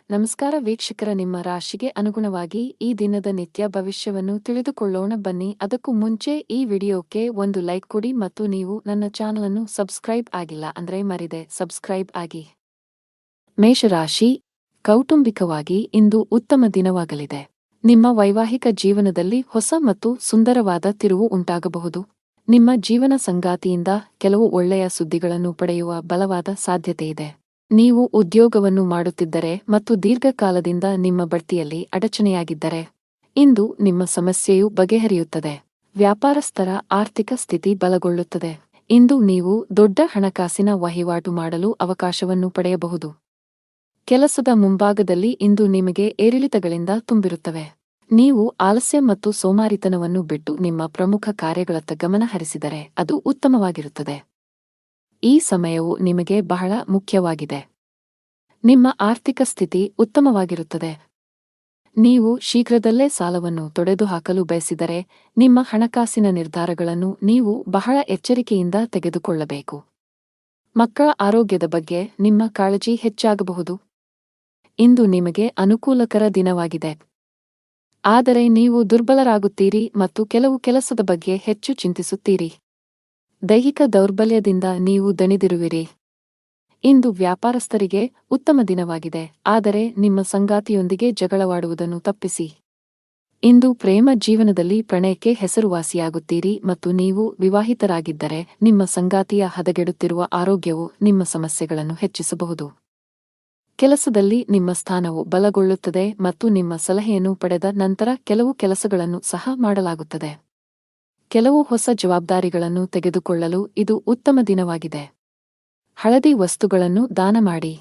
ನಮಸ್ಕಾರ ವೀಕ್ಷಕರ, ನಿಮ್ಮ ರಾಶಿಗೆ ಅನುಗುಣವಾಗಿ ಈ ದಿನದ ನಿತ್ಯ ಭವಿಷ್ಯವನ್ನು ತಿಳಿದುಕೊಳ್ಳೋಣ ಬನ್ನಿ. ಅದಕ್ಕೂ ಮುಂಚೆ ಈ ವಿಡಿಯೋಕ್ಕೆ ಒಂದು ಲೈಕ್ ಕೊಡಿ ಮತ್ತು ನೀವು ನನ್ನ ಚಾನಲ್ ಅನ್ನು ಸಬ್ಸ್ಕ್ರೈಬ್ ಆಗಿಲ್ಲ ಅಂದ್ರೆ ಮರಿದೆ ಸಬ್ಸ್ಕ್ರೈಬ್ ಆಗಿ. ಮೇಷರಾಶಿ, ಕೌಟುಂಬಿಕವಾಗಿ ಇಂದು ಉತ್ತಮ ದಿನವಾಗಲಿದೆ. ನಿಮ್ಮ ವೈವಾಹಿಕ ಜೀವನದಲ್ಲಿ ಹೊಸ ಮತ್ತು ಸುಂದರವಾದ ತಿರುವು ಉಂಟಾಗಬಹುದು. ನಿಮ್ಮ ಜೀವನ ಸಂಗಾತಿಯಿಂದ ಕೆಲವು ಒಳ್ಳೆಯ ಸುದ್ದಿಗಳನ್ನು ಪಡೆಯುವ ಬಲವಾದ ಸಾಧ್ಯತೆಯಿದೆ. ನೀವು ಉದ್ಯೋಗವನ್ನು ಮಾಡುತ್ತಿದ್ದರೆ ಮತ್ತು ದೀರ್ಘಕಾಲದಿಂದ ನಿಮ್ಮ ಬಡ್ತಿಯಲ್ಲಿ ಅಡಚಣೆಯಾಗಿದ್ದರೆ ಇಂದು ನಿಮ್ಮ ಸಮಸ್ಯೆಯು ಬಗೆಹರಿಯುತ್ತದೆ. ವ್ಯಾಪಾರಸ್ಥರ ಆರ್ಥಿಕ ಸ್ಥಿತಿ ಬಲಗೊಳ್ಳುತ್ತದೆ. ಇಂದು ನೀವು ದೊಡ್ಡ ಹಣಕಾಸಿನ ವಹಿವಾಟು ಮಾಡಲು ಅವಕಾಶವನ್ನು ಪಡೆಯಬಹುದು. ಕೆಲಸದ ಮುಂಭಾಗದಲ್ಲಿ ಇಂದು ನಿಮಗೆ ಏರಿಳಿತಗಳಿಂದ ತುಂಬಿರುತ್ತವೆ. ನೀವು ಆಲಸ್ಯ ಮತ್ತು ಸೋಮಾರಿತನವನ್ನು ಬಿಟ್ಟು ನಿಮ್ಮ ಪ್ರಮುಖ ಕಾರ್ಯಗಳತ್ತ ಗಮನ ಹರಿಸಿದರೆ ಅದು ಉತ್ತಮವಾಗಿರುತ್ತದೆ. ಈ ಸಮಯವು ನಿಮಗೆ ಬಹಳ ಮುಖ್ಯವಾಗಿದೆ. ನಿಮ್ಮ ಆರ್ಥಿಕ ಸ್ಥಿತಿ ಉತ್ತಮವಾಗಿರುತ್ತದೆ. ನೀವು ಶೀಘ್ರದಲ್ಲೇ ಸಾಲವನ್ನು ತೊಡೆದುಹಾಕಲು ಬಯಸಿದರೆ ನಿಮ್ಮ ಹಣಕಾಸಿನ ನಿರ್ಧಾರಗಳನ್ನು ನೀವು ಬಹಳ ಎಚ್ಚರಿಕೆಯಿಂದ ತೆಗೆದುಕೊಳ್ಳಬೇಕು. ಮಕ್ಕಳ ಆರೋಗ್ಯದ ಬಗ್ಗೆ ನಿಮ್ಮ ಕಾಳಜಿ ಹೆಚ್ಚಾಗಬಹುದು. ಇಂದು ನಿಮಗೆ ಅನುಕೂಲಕರ ದಿನವಾಗಿದೆ. ಆದರೆ ನೀವು ದುರ್ಬಲರಾಗುತ್ತೀರಿ ಮತ್ತು ಕೆಲವು ಕೆಲಸದ ಬಗ್ಗೆ ಹೆಚ್ಚು ಚಿಂತಿಸುತ್ತೀರಿ. ದೈಹಿಕ ದೌರ್ಬಲ್ಯದಿಂದ ನೀವು ದಣಿದಿರುವಿರಿ. ಇಂದು ವ್ಯಾಪಾರಸ್ಥರಿಗೆ ಉತ್ತಮ ದಿನವಾಗಿದೆ, ಆದರೆ ನಿಮ್ಮ ಸಂಗಾತಿಯೊಂದಿಗೆ ಜಗಳವಾಡುವುದನ್ನು ತಪ್ಪಿಸಿ. ಇಂದು ಪ್ರೇಮ ಜೀವನದಲ್ಲಿ ಪ್ರಣಯಕ್ಕೆ ಹೆಸರುವಾಸಿಯಾಗುತ್ತೀರಿ ಮತ್ತು ನೀವು ವಿವಾಹಿತರಾಗಿದ್ದರೆ ನಿಮ್ಮ ಸಂಗಾತಿಯ ಹದಗೆಡುತ್ತಿರುವ ಆರೋಗ್ಯವು ನಿಮ್ಮ ಸಮಸ್ಯೆಗಳನ್ನು ಹೆಚ್ಚಿಸಬಹುದು. ಕೆಲಸದಲ್ಲಿ ನಿಮ್ಮ ಸ್ಥಾನವು ಬಲಗೊಳ್ಳುತ್ತದೆ ಮತ್ತು ನಿಮ್ಮ ಸಲಹೆಯನ್ನು ಪಡೆದ ನಂತರ ಕೆಲವು ಕೆಲಸಗಳನ್ನು ಸಹ ಮಾಡಲಾಗುತ್ತದೆ. ಕೆಲವು ಹೊಸ ಜವಾಬ್ದಾರಿಗಳನ್ನು ತೆಗೆದುಕೊಳ್ಳಲು ಇದು ಉತ್ತಮ ದಿನವಾಗಿದೆ. ಹಳದಿ ವಸ್ತುಗಳನ್ನು ದಾನ ಮಾಡಿ.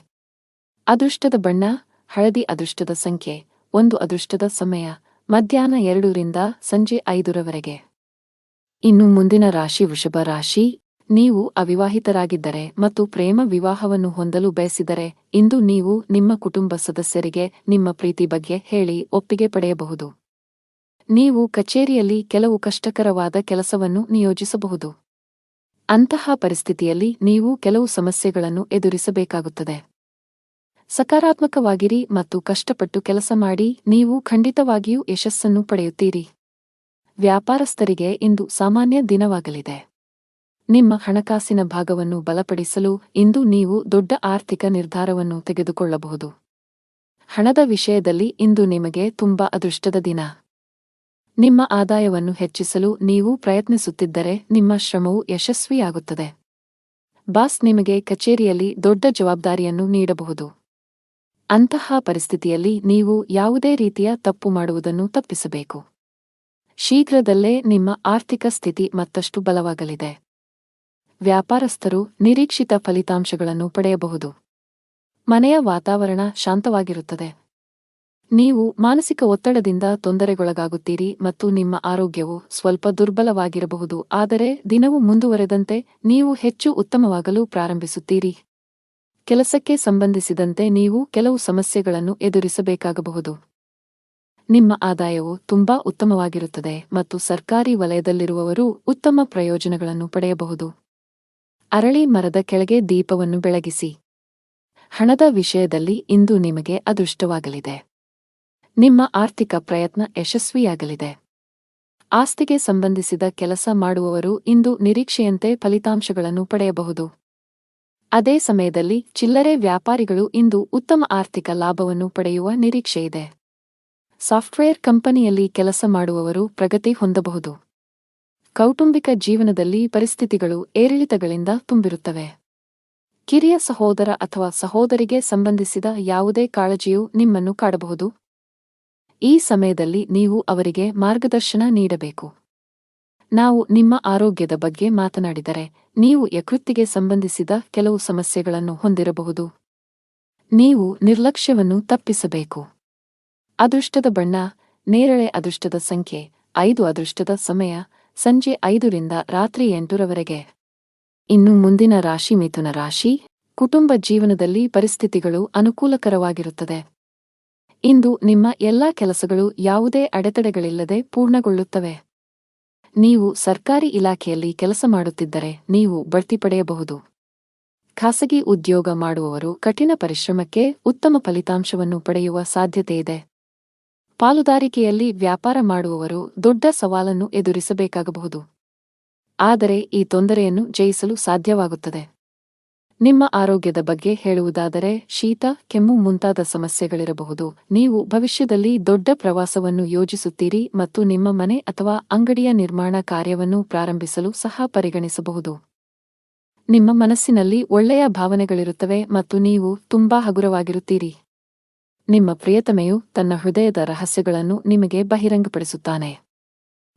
ಅದೃಷ್ಟದ ಬಣ್ಣ ಹಳದಿ. ಅದೃಷ್ಟದ ಸಂಖ್ಯೆ 1. ಅದೃಷ್ಟದ ಸಮಯ ಮಧ್ಯಾಹ್ನ 2 ರಿಂದ ಸಂಜೆ 5 ರವರೆಗೆ. ಇನ್ನು ಮುಂದಿನ ರಾಶಿ ವೃಷಭ ರಾಶಿ. ನೀವು ಅವಿವಾಹಿತರಾಗಿದ್ದರೆ ಮತ್ತು ಪ್ರೇಮ ವಿವಾಹವನ್ನು ಹೊಂದಲು ಬಯಸಿದರೆ ಇಂದು ನೀವು ನಿಮ್ಮ ಕುಟುಂಬ ಸದಸ್ಯರಿಗೆ ನಿಮ್ಮ ಪ್ರೀತಿ ಬಗ್ಗೆ ಹೇಳಿ ಒಪ್ಪಿಗೆ ಪಡೆಯಬಹುದು. ನೀವು ಕಚೇರಿಯಲ್ಲಿ ಕೆಲವು ಕಷ್ಟಕರವಾದ ಕೆಲಸವನ್ನು ನಿಯೋಜಿಸಬಹುದು. ಅಂತಹ ಪರಿಸ್ಥಿತಿಯಲ್ಲಿ ನೀವು ಕೆಲವು ಸಮಸ್ಯೆಗಳನ್ನು ಎದುರಿಸಬೇಕಾಗುತ್ತದೆ. ಸಕಾರಾತ್ಮಕವಾಗಿರಿ ಮತ್ತು ಕಷ್ಟಪಟ್ಟು ಕೆಲಸ ಮಾಡಿ, ನೀವು ಖಂಡಿತವಾಗಿಯೂ ಯಶಸ್ಸನ್ನು ಪಡೆಯುತ್ತೀರಿ. ವ್ಯಾಪಾರಸ್ಥರಿಗೆ ಇಂದು ಸಾಮಾನ್ಯ ದಿನವಾಗಲಿದೆ. ನಿಮ್ಮ ಹಣಕಾಸಿನ ಭಾಗವನ್ನು ಬಲಪಡಿಸಲು ಇಂದು ನೀವು ದೊಡ್ಡ ಆರ್ಥಿಕ ನಿರ್ಧಾರವನ್ನು ತೆಗೆದುಕೊಳ್ಳಬಹುದು. ಹಣದ ವಿಷಯದಲ್ಲಿ ಇಂದು ನಿಮಗೆ ತುಂಬಾ ಅದೃಷ್ಟದ ದಿನ. ನಿಮ್ಮ ಆದಾಯವನ್ನು ಹೆಚ್ಚಿಸಲು ನೀವು ಪ್ರಯತ್ನಿಸುತ್ತಿದ್ದರೆ ನಿಮ್ಮ ಶ್ರಮವು ಯಶಸ್ವಿಯಾಗುತ್ತದೆ. ಬಾಸ್ ನಿಮಗೆ ಕಚೇರಿಯಲ್ಲಿ ದೊಡ್ಡ ಜವಾಬ್ದಾರಿಯನ್ನು ನೀಡಬಹುದು. ಅಂತಹ ಪರಿಸ್ಥಿತಿಯಲ್ಲಿ ನೀವು ಯಾವುದೇ ರೀತಿಯ ತಪ್ಪು ಮಾಡುವುದನ್ನು ತಪ್ಪಿಸಬೇಕು. ಶೀಘ್ರದಲ್ಲೇ ನಿಮ್ಮ ಆರ್ಥಿಕ ಸ್ಥಿತಿ ಮತ್ತಷ್ಟು ಬಲವಾಗಲಿದೆ. ವ್ಯಾಪಾರಸ್ಥರು ನಿರೀಕ್ಷಿತ ಫಲಿತಾಂಶಗಳನ್ನು ಪಡೆಯಬಹುದು. ಮನೆಯ ವಾತಾವರಣ ಶಾಂತವಾಗಿರುತ್ತದೆ. ನೀವು ಮಾನಸಿಕ ಒತ್ತಡದಿಂದ ತೊಂದರೆಗೊಳಗಾಗುತ್ತೀರಿ ಮತ್ತು ನಿಮ್ಮ ಆರೋಗ್ಯವು ಸ್ವಲ್ಪ ದುರ್ಬಲವಾಗಿರಬಹುದು, ಆದರೆ ದಿನವು ಮುಂದುವರೆದಂತೆ ನೀವು ಹೆಚ್ಚು ಉತ್ತಮವಾಗಲು ಪ್ರಾರಂಭಿಸುತ್ತೀರಿ. ಕೆಲಸಕ್ಕೆ ಸಂಬಂಧಿಸಿದಂತೆ ನೀವು ಕೆಲವು ಸಮಸ್ಯೆಗಳನ್ನು ಎದುರಿಸಬೇಕಾಗಬಹುದು. ನಿಮ್ಮ ಆದಾಯವು ತುಂಬಾ ಉತ್ತಮವಾಗಿರುತ್ತದೆ ಮತ್ತು ಸರ್ಕಾರಿ ವಲಯದಲ್ಲಿರುವವರು ಉತ್ತಮ ಪ್ರಯೋಜನಗಳನ್ನು ಪಡೆಯಬಹುದು. ಅರಳಿ ಮರದ ಕೆಳಗೆ ದೀಪವನ್ನು ಬೆಳಗಿಸಿ. ಹಣದ ವಿಷಯದಲ್ಲಿ ಇಂದು ನಿಮಗೆ ಅದೃಷ್ಟವಾಗಲಿದೆ. ನಿಮ್ಮ ಆರ್ಥಿಕ ಪ್ರಯತ್ನ ಯಶಸ್ವಿಯಾಗಲಿದೆ. ಆಸ್ತಿಗೆ ಸಂಬಂಧಿಸಿದ ಕೆಲಸ ಮಾಡುವವರು ಇಂದು ನಿರೀಕ್ಷೆಯಂತೆ ಫಲಿತಾಂಶಗಳನ್ನು ಪಡೆಯಬಹುದು. ಅದೇ ಸಮಯದಲ್ಲಿ ಚಿಲ್ಲರೆ ವ್ಯಾಪಾರಿಗಳು ಇಂದು ಉತ್ತಮ ಆರ್ಥಿಕ ಲಾಭವನ್ನು ಪಡೆಯುವ ನಿರೀಕ್ಷೆಯಿದೆ. ಸಾಫ್ಟ್ವೇರ್ ಕಂಪನಿಯಲ್ಲಿ ಕೆಲಸ ಮಾಡುವವರು ಪ್ರಗತಿ ಹೊಂದಬಹುದು. ಕೌಟುಂಬಿಕ ಜೀವನದಲ್ಲಿ ಪರಿಸ್ಥಿತಿಗಳು ಏರಿಳಿತಗಳಿಂದ ತುಂಬಿರುತ್ತವೆ. ಕಿರಿಯ ಸಹೋದರ ಅಥವಾ ಸಹೋದರಿಗೆ ಸಂಬಂಧಿಸಿದ ಯಾವುದೇ ಕಾಳಜಿಯು ನಿಮ್ಮನ್ನು ಕಾಡಬಹುದು. ಈ ಸಮಯದಲ್ಲಿ ನೀವು ಅವರಿಗೆ ಮಾರ್ಗದರ್ಶನ ನೀಡಬೇಕು. ನಾವು ನಿಮ್ಮ ಆರೋಗ್ಯದ ಬಗ್ಗೆ ಮಾತನಾಡಿದರೆ ನೀವು ಯಕೃತ್ತಿಗೆ ಸಂಬಂಧಿಸಿದ ಕೆಲವು ಸಮಸ್ಯೆಗಳನ್ನು ಹೊಂದಿರಬಹುದು. ನೀವು ನಿರ್ಲಕ್ಷ್ಯವನ್ನು ತಪ್ಪಿಸಬೇಕು. ಅದೃಷ್ಟದ ಬಣ್ಣ ನೇರಳೆ. ಅದೃಷ್ಟದ ಸಂಖ್ಯೆ 5. ಅದೃಷ್ಟದ ಸಮಯ ಸಂಜೆ 5 ರಿಂದ ರಾತ್ರಿ 8 ರವರೆಗೆ. ಇನ್ನು ಮುಂದಿನ ರಾಶಿ ಮಿಥುನ ರಾಶಿ. ಕುಟುಂಬ ಜೀವನದಲ್ಲಿ ಪರಿಸ್ಥಿತಿಗಳು ಅನುಕೂಲಕರವಾಗಿರುತ್ತದೆ. ಇಂದು ನಿಮ್ಮ ಎಲ್ಲಾ ಕೆಲಸಗಳು ಯಾವುದೇ ಅಡೆತಡೆಗಳಿಲ್ಲದೆ ಪೂರ್ಣಗೊಳ್ಳುತ್ತವೆ. ನೀವು ಸರ್ಕಾರಿ ಇಲಾಖೆಯಲ್ಲಿ ಕೆಲಸ ಮಾಡುತ್ತಿದ್ದರೆ ನೀವು ಬಡ್ತಿ ಪಡೆಯಬಹುದು. ಖಾಸಗಿ ಉದ್ಯೋಗ ಮಾಡುವವರು ಕಠಿಣ ಪರಿಶ್ರಮಕ್ಕೆ ಉತ್ತಮ ಫಲಿತಾಂಶವನ್ನು ಪಡೆಯುವ ಸಾಧ್ಯತೆಯಿದೆ. ಪಾಲುದಾರಿಕೆಯಲ್ಲಿ ವ್ಯಾಪಾರ ಮಾಡುವವರು ದೊಡ್ಡ ಸವಾಲನ್ನು ಎದುರಿಸಬೇಕಾಗಬಹುದು. ಆದರೆ ಈ ತೊಂದರೆಯನ್ನು ಜಯಿಸಲು ಸಾಧ್ಯವಾಗುತ್ತದೆ. ನಿಮ್ಮ ಆರೋಗ್ಯದ ಬಗ್ಗೆ ಹೇಳುವುದಾದರೆ ಶೀತ, ಕೆಮ್ಮು ಮುಂತಾದ ಸಮಸ್ಯೆಗಳಿರಬಹುದು. ನೀವು ಭವಿಷ್ಯದಲ್ಲಿ ದೊಡ್ಡ ಪ್ರವಾಸವನ್ನು ಯೋಜಿಸುತ್ತೀರಿ ಮತ್ತು ನಿಮ್ಮ ಮನೆ ಅಥವಾ ಅಂಗಡಿಯ ನಿರ್ಮಾಣ ಕಾರ್ಯವನ್ನು ಪ್ರಾರಂಭಿಸಲು ಸಹ ಪರಿಗಣಿಸಬಹುದು. ನಿಮ್ಮ ಮನಸ್ಸಿನಲ್ಲಿ ಒಳ್ಳೆಯ ಭಾವನೆಗಳಿರುತ್ತವೆ ಮತ್ತು ನೀವು ತುಂಬಾ ಹಗುರವಾಗಿರುತ್ತೀರಿ. ನಿಮ್ಮ ಪ್ರಿಯತಮೆಯು ತನ್ನ ಹೃದಯದ ರಹಸ್ಯಗಳನ್ನು ನಿಮಗೆ ಬಹಿರಂಗಪಡಿಸುತ್ತಾನೆ.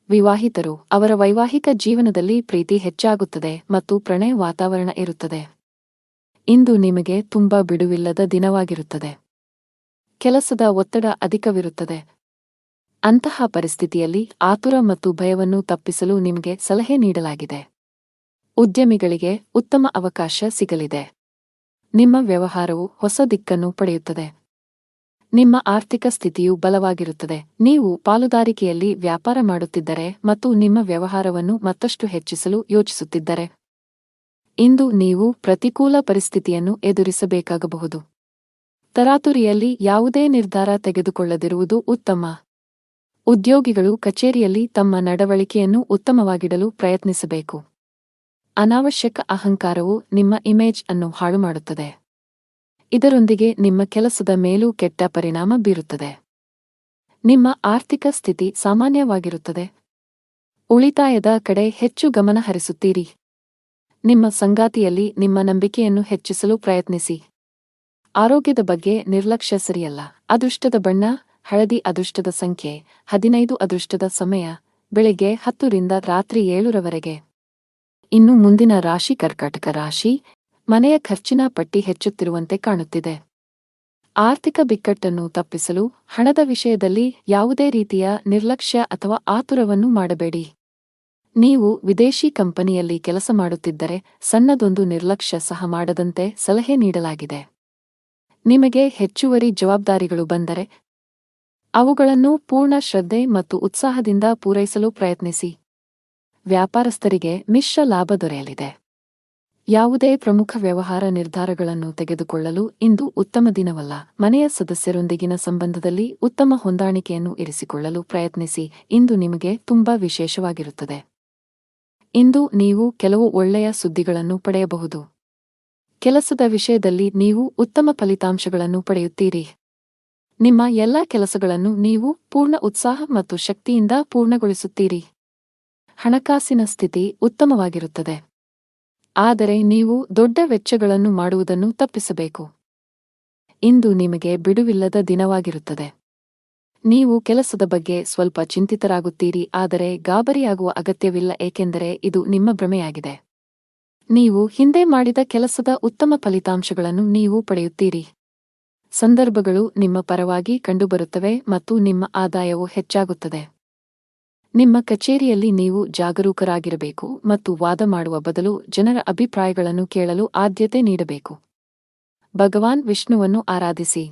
ವಿವಾಹಿತರು, ಅವರ ವೈವಾಹಿಕ ಜೀವನದಲ್ಲಿ ಪ್ರೀತಿ ಹೆಚ್ಚಾಗುತ್ತದೆ ಮತ್ತು ಪ್ರಣಯ ವಾತಾವರಣ ಇರುತ್ತದೆ. ಇಂದು ನಿಮಗೆ ತುಂಬಾ ಬಿಡುವಿಲ್ಲದ ದಿನವಾಗಿರುತ್ತದೆ. ಕೆಲಸದ ಒತ್ತಡ ಅಧಿಕವಿರುತ್ತದೆ. ಅಂತಹ ಪರಿಸ್ಥಿತಿಯಲ್ಲಿ ಆತುರ ಮತ್ತು ಭಯವನ್ನು ತಪ್ಪಿಸಲು ನಿಮಗೆ ಸಲಹೆ ನೀಡಲಾಗಿದೆ. ಉದ್ಯಮಿಗಳಿಗೆ ಉತ್ತಮ ಅವಕಾಶ ಸಿಗಲಿದೆ. ನಿಮ್ಮ ವ್ಯವಹಾರವು ಹೊಸ ದಿಕ್ಕನ್ನು ಪಡೆಯುತ್ತದೆ. ನಿಮ್ಮ ಆರ್ಥಿಕ ಸ್ಥಿತಿಯು ಬಲವಾಗಿರುತ್ತದೆ. ನೀವು ಪಾಲುದಾರಿಕೆಯಲ್ಲಿ ವ್ಯಾಪಾರ ಮಾಡುತ್ತಿದ್ದರೆ ಮತ್ತು ನಿಮ್ಮ ವ್ಯವಹಾರವನ್ನು ಮತ್ತಷ್ಟು ಹೆಚ್ಚಿಸಲು ಯೋಚಿಸುತ್ತಿದ್ದರೆ, ಇಂದು ನೀವು ಪ್ರತಿಕೂಲ ಪರಿಸ್ಥಿತಿಯನ್ನು ಎದುರಿಸಬೇಕಾಗಬಹುದು. ತರಾತುರಿಯಲ್ಲಿ ಯಾವುದೇ ನಿರ್ಧಾರ ತೆಗೆದುಕೊಳ್ಳದಿರುವುದು ಉತ್ತಮ. ಉದ್ಯೋಗಿಗಳು ಕಚೇರಿಯಲ್ಲಿ ತಮ್ಮ ನಡವಳಿಕೆಯನ್ನು ಉತ್ತಮವಾಗಿಡಲು ಪ್ರಯತ್ನಿಸಬೇಕು. ಅನಾವಶ್ಯಕ ಅಹಂಕಾರವು ನಿಮ್ಮ ಇಮೇಜ್ ಅನ್ನು ಹಾಳುಮಾಡುತ್ತದೆ. ಇದರೊಂದಿಗೆ ನಿಮ್ಮ ಕೆಲಸದ ಮೇಲೂ ಕೆಟ್ಟ ಪರಿಣಾಮ ಬೀರುತ್ತದೆ. ನಿಮ್ಮ ಆರ್ಥಿಕ ಸ್ಥಿತಿ ಸಾಮಾನ್ಯವಾಗಿರುತ್ತದೆ. ಉಳಿತಾಯದ ಕಡೆ ಹೆಚ್ಚು ಗಮನ ಹರಿಸುತ್ತೀರಿ. ನಿಮ್ಮ ಸಂಗಾತಿಯಲ್ಲಿ ನಿಮ್ಮ ನಂಬಿಕೆಯನ್ನು ಹೆಚ್ಚಿಸಲು ಪ್ರಯತ್ನಿಸಿ. ಆರೋಗ್ಯದ ಬಗ್ಗೆ ನಿರ್ಲಕ್ಷ್ಯ ಸರಿಯಲ್ಲ. ಅದೃಷ್ಟದ ಬಣ್ಣ ಹಳದಿ. ಅದೃಷ್ಟದ ಸಂಖ್ಯೆ 15. ಅದೃಷ್ಟದ ಸಮಯ ಬೆಳಿಗ್ಗೆ 10 ರಿಂದ ರಾತ್ರಿ 7 ರವರೆಗೆ. ಇನ್ನು ಮುಂದಿನ ರಾಶಿ ಕರ್ಕಾಟಕ ರಾಶಿ. ಮನೆಯ ಖರ್ಚಿನ ಪಟ್ಟಿ ಹೆಚ್ಚುತ್ತಿರುವಂತೆ ಕಾಣುತ್ತಿದೆ. ಆರ್ಥಿಕ ಬಿಕ್ಕಟ್ಟನ್ನು ತಪ್ಪಿಸಲು ಹಣದ ವಿಷಯದಲ್ಲಿ ಯಾವುದೇ ರೀತಿಯ ನಿರ್ಲಕ್ಷ್ಯ ಅಥವಾ ಆತುರವನ್ನು ಮಾಡಬೇಡಿ. ನೀವು ವಿದೇಶಿ ಕಂಪನಿಯಲ್ಲಿ ಕೆಲಸ ಮಾಡುತ್ತಿದ್ದರೆ ಸಣ್ಣದೊಂದು ನಿರ್ಲಕ್ಷ್ಯ ಸಹ ಮಾಡದಂತೆ ಸಲಹೆ ನೀಡಲಾಗಿದೆ. ನಿಮಗೆ ಹೆಚ್ಚುವರಿ ಜವಾಬ್ದಾರಿಗಳು ಬಂದರೆ ಅವುಗಳನ್ನು ಪೂರ್ಣ ಶ್ರದ್ಧೆ ಮತ್ತು ಉತ್ಸಾಹದಿಂದ ಪೂರೈಸಲು ಪ್ರಯತ್ನಿಸಿ. ವ್ಯಾಪಾರಸ್ಥರಿಗೆ ಮಿಶ್ರ ಲಾಭ ದೊರೆಯಲಿದೆ. ಯಾವುದೇ ಪ್ರಮುಖ ವ್ಯವಹಾರ ನಿರ್ಧಾರಗಳನ್ನು ತೆಗೆದುಕೊಳ್ಳಲು ಇಂದು ಉತ್ತಮ ದಿನವಲ್ಲ. ಮನೆಯ ಸದಸ್ಯರೊಂದಿಗಿನ ಸಂಬಂಧದಲ್ಲಿ ಉತ್ತಮ ಹೊಂದಾಣಿಕೆಯನ್ನು ಇರಿಸಿಕೊಳ್ಳಲು ಪ್ರಯತ್ನಿಸಿ. ಇಂದು ನಿಮಗೆ ತುಂಬಾ ವಿಶೇಷವಾಗಿರುತ್ತದೆ. ಇಂದು ನೀವು ಕೆಲವು ಒಳ್ಳೆಯ ಸುದ್ದಿಗಳನ್ನು ಪಡೆಯಬಹುದು. ಕೆಲಸದ ವಿಷಯದಲ್ಲಿ ನೀವು ಉತ್ತಮ ಫಲಿತಾಂಶಗಳನ್ನು ಪಡೆಯುತ್ತೀರಿ. ನಿಮ್ಮ ಎಲ್ಲಾ ಕೆಲಸಗಳನ್ನು ನೀವು ಪೂರ್ಣ ಉತ್ಸಾಹ ಮತ್ತು ಶಕ್ತಿಯಿಂದ ಪೂರ್ಣಗೊಳಿಸುತ್ತೀರಿ. ಹಣಕಾಸಿನ ಸ್ಥಿತಿ ಉತ್ತಮವಾಗಿರುತ್ತದೆ. ಆದರೆ ನೀವು ದೊಡ್ಡ ವೆಚ್ಚಗಳನ್ನು ಮಾಡುವುದನ್ನು ತಪ್ಪಿಸಬೇಕು. ಇಂದು ನಿಮಗೆ ಬಿಡುವಿಲ್ಲದ ದಿನವಾಗಿರುತ್ತದೆ. ನೀವು ಕೆಲಸದ ಬಗ್ಗೆ ಸ್ವಲ್ಪ ಚಿಂತಿತರಾಗುತ್ತೀರಿ, ಆದರೆ ಗಾಬರಿಯಾಗುವ ಅಗತ್ಯವಿಲ್ಲ, ಏಕೆಂದರೆ ಇದು ನಿಮ್ಮ ಭ್ರಮೆಯಾಗಿದೆ. ನೀವು ಹಿಂದೆ ಮಾಡಿದ ಕೆಲಸದ ಉತ್ತಮ ಫಲಿತಾಂಶಗಳನ್ನು ನೀವು ಪಡೆಯುತ್ತೀರಿ. ಸಂದರ್ಭಗಳು ನಿಮ್ಮ ಪರವಾಗಿ ಕಂಡುಬರುತ್ತವೆ ಮತ್ತು ನಿಮ್ಮ ಆದಾಯವು ಹೆಚ್ಚಾಗುತ್ತದೆ. ನಿಮ್ಮ ಕಚೇರಿಯಲ್ಲಿ ನೀವು ಜಾಗರೂಕರಾಗಿರಬೇಕು ಮತ್ತು ವಾದ ಮಾಡುವ ಬದಲು ಜನರ ಅಭಿಪ್ರಾಯಗಳನ್ನು ಕೇಳಲು ಆದ್ಯತೆ ನೀಡಬೇಕು. ಭಗವಾನ್ ವಿಷ್ಣುವನ್ನು ಆರಾಧಿಸಿ.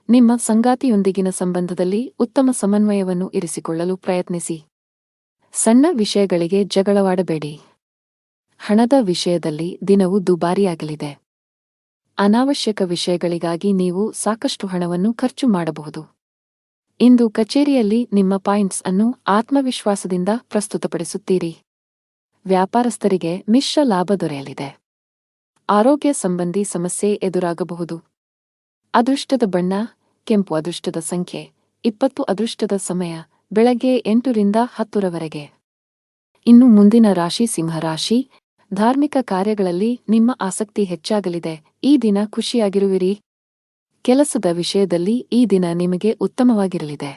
ನಿಮ್ಮ ಸಂಗಾತಿಯೊಂದಿಗಿನ ಸಂಬಂಧದಲ್ಲಿ ಉತ್ತಮ ಸಮನ್ವಯವನ್ನು ಇರಿಸಿಕೊಳ್ಳಲು ಪ್ರಯತ್ನಿಸಿ. ಸಣ್ಣ ವಿಷಯಗಳಿಗೆ ಜಗಳವಾಡಬೇಡಿ. ಹಣದ ವಿಷಯದಲ್ಲಿ ದಿನವು ದುಬಾರಿಯಾಗಲಿದೆ. ಅನಾವಶ್ಯಕ ವಿಷಯಗಳಿಗಾಗಿ ನೀವು ಸಾಕಷ್ಟು ಹಣವನ್ನು ಖರ್ಚು ಮಾಡಬಹುದು. ಇಂದು ಕಚೇರಿಯಲ್ಲಿ ನಿಮ್ಮ ಪಾಯಿಂಟ್ಸ್ ಅನ್ನು ಆತ್ಮವಿಶ್ವಾಸದಿಂದ ಪ್ರಸ್ತುತಪಡಿಸುತ್ತೀರಿ. ವ್ಯಾಪಾರಸ್ಥರಿಗೆ ಮಿಶ್ರ ಲಾಭ ದೊರೆಯಲಿದೆ. ಆರೋಗ್ಯ ಸಂಬಂಧಿ ಸಮಸ್ಯೆ ಎದುರಾಗಬಹುದು. ಅದೃಷ್ಟದ ಬಣ್ಣ ಕೆಂಪು. ಅದೃಷ್ಟದ ಸಂಖ್ಯೆ 20. ಅದೃಷ್ಟದ ಸಮಯ ಬೆಳಗ್ಗೆ 8 ರಿಂದ 10 ರವರೆಗೆ. ಇನ್ನು ಮುಂದಿನ ರಾಶಿ ಸಿಂಹರಾಶಿ. ಧಾರ್ಮಿಕ ಕಾರ್ಯಗಳಲ್ಲಿ ನಿಮ್ಮ ಆಸಕ್ತಿ ಹೆಚ್ಚಾಗಲಿದೆ. ಈ ದಿನ ಖುಷಿಯಾಗಿರುವಿರಿ. ಕೆಲಸದ ವಿಷಯದಲ್ಲಿ ಈ ದಿನ ನಿಮಗೆ ಉತ್ತಮವಾಗಿರಲಿದೆ.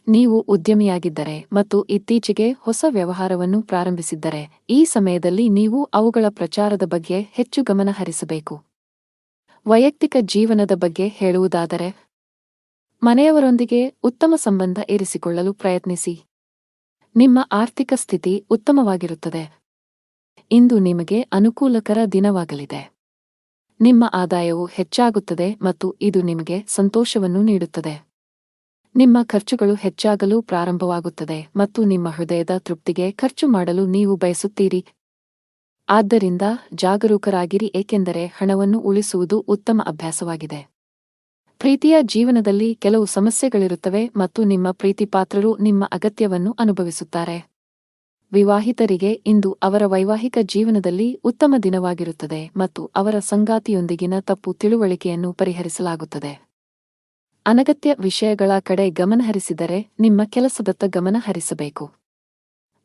ನೀವು ಉದ್ಯಮಿಯಾಗಿದ್ದರೆ ಮತ್ತು ಇತ್ತೀಚೆಗೆ ಹೊಸ ವ್ಯವಹಾರವನ್ನು ಪ್ರಾರಂಭಿಸಿದ್ದರೆ ಈ ಸಮಯದಲ್ಲಿ ನೀವು ಅವುಗಳ ಪ್ರಚಾರದ ಬಗ್ಗೆ ಹೆಚ್ಚು ಗಮನ ಹರಿಸಬೇಕು. ವೈಯಕ್ತಿಕ ಜೀವನದ ಬಗ್ಗೆ ಹೇಳುವುದಾದರೆ ಮನೆಯವರೊಂದಿಗೆ ಉತ್ತಮ ಸಂಬಂಧ ಇರಿಸಿಕೊಳ್ಳಲು ಪ್ರಯತ್ನಿಸಿ. ನಿಮ್ಮ ಆರ್ಥಿಕ ಸ್ಥಿತಿ ಉತ್ತಮವಾಗಿರುತ್ತದೆ. ಇಂದು ನಿಮಗೆ ಅನುಕೂಲಕರ ದಿನವಾಗಲಿದೆ. ನಿಮ್ಮ ಆದಾಯವು ಹೆಚ್ಚಾಗುತ್ತದೆ ಮತ್ತು ಇದು ನಿಮಗೆ ಸಂತೋಷವನ್ನು ನೀಡುತ್ತದೆ. ನಿಮ್ಮ ಖರ್ಚುಗಳು ಹೆಚ್ಚಾಗಲು ಪ್ರಾರಂಭವಾಗುತ್ತದೆ ಮತ್ತು ನಿಮ್ಮ ಹೃದಯದ ತೃಪ್ತಿಗೆ ಖರ್ಚು ಮಾಡಲು ನೀವು ಬಯಸುತ್ತೀರಿ. ಆದ್ದರಿಂದ ಜಾಗರೂಕರಾಗಿರಿ, ಏಕೆಂದರೆ ಹಣವನ್ನು ಉಳಿಸುವುದು ಉತ್ತಮ ಅಭ್ಯಾಸವಾಗಿದೆ. ಪ್ರೀತಿಯ ಜೀವನದಲ್ಲಿ ಕೆಲವು ಸಮಸ್ಯೆಗಳಿರುತ್ತವೆ ಮತ್ತು ನಿಮ್ಮ ಪ್ರೀತಿಪಾತ್ರರು ನಿಮ್ಮ ಅಗತ್ಯವನ್ನು ಅನುಭವಿಸುತ್ತಾರೆ. ವಿವಾಹಿತರಿಗೆ ಇಂದು ಅವರ ವೈವಾಹಿಕ ಜೀವನದಲ್ಲಿ ಉತ್ತಮ ದಿನವಾಗಿರುತ್ತದೆ ಮತ್ತು ಅವರ ಸಂಗಾತಿಯೊಂದಿಗಿನ ತಪ್ಪು ತಿಳುವಳಿಕೆಯನ್ನು ಪರಿಹರಿಸಲಾಗುತ್ತದೆ. ಅನಗತ್ಯ ವಿಷಯಗಳ ಕಡೆ ಗಮನಹರಿಸಿದರೆ ನಿಮ್ಮ ಕೆಲಸದತ್ತ ಗಮನ ಹರಿಸಬೇಕು.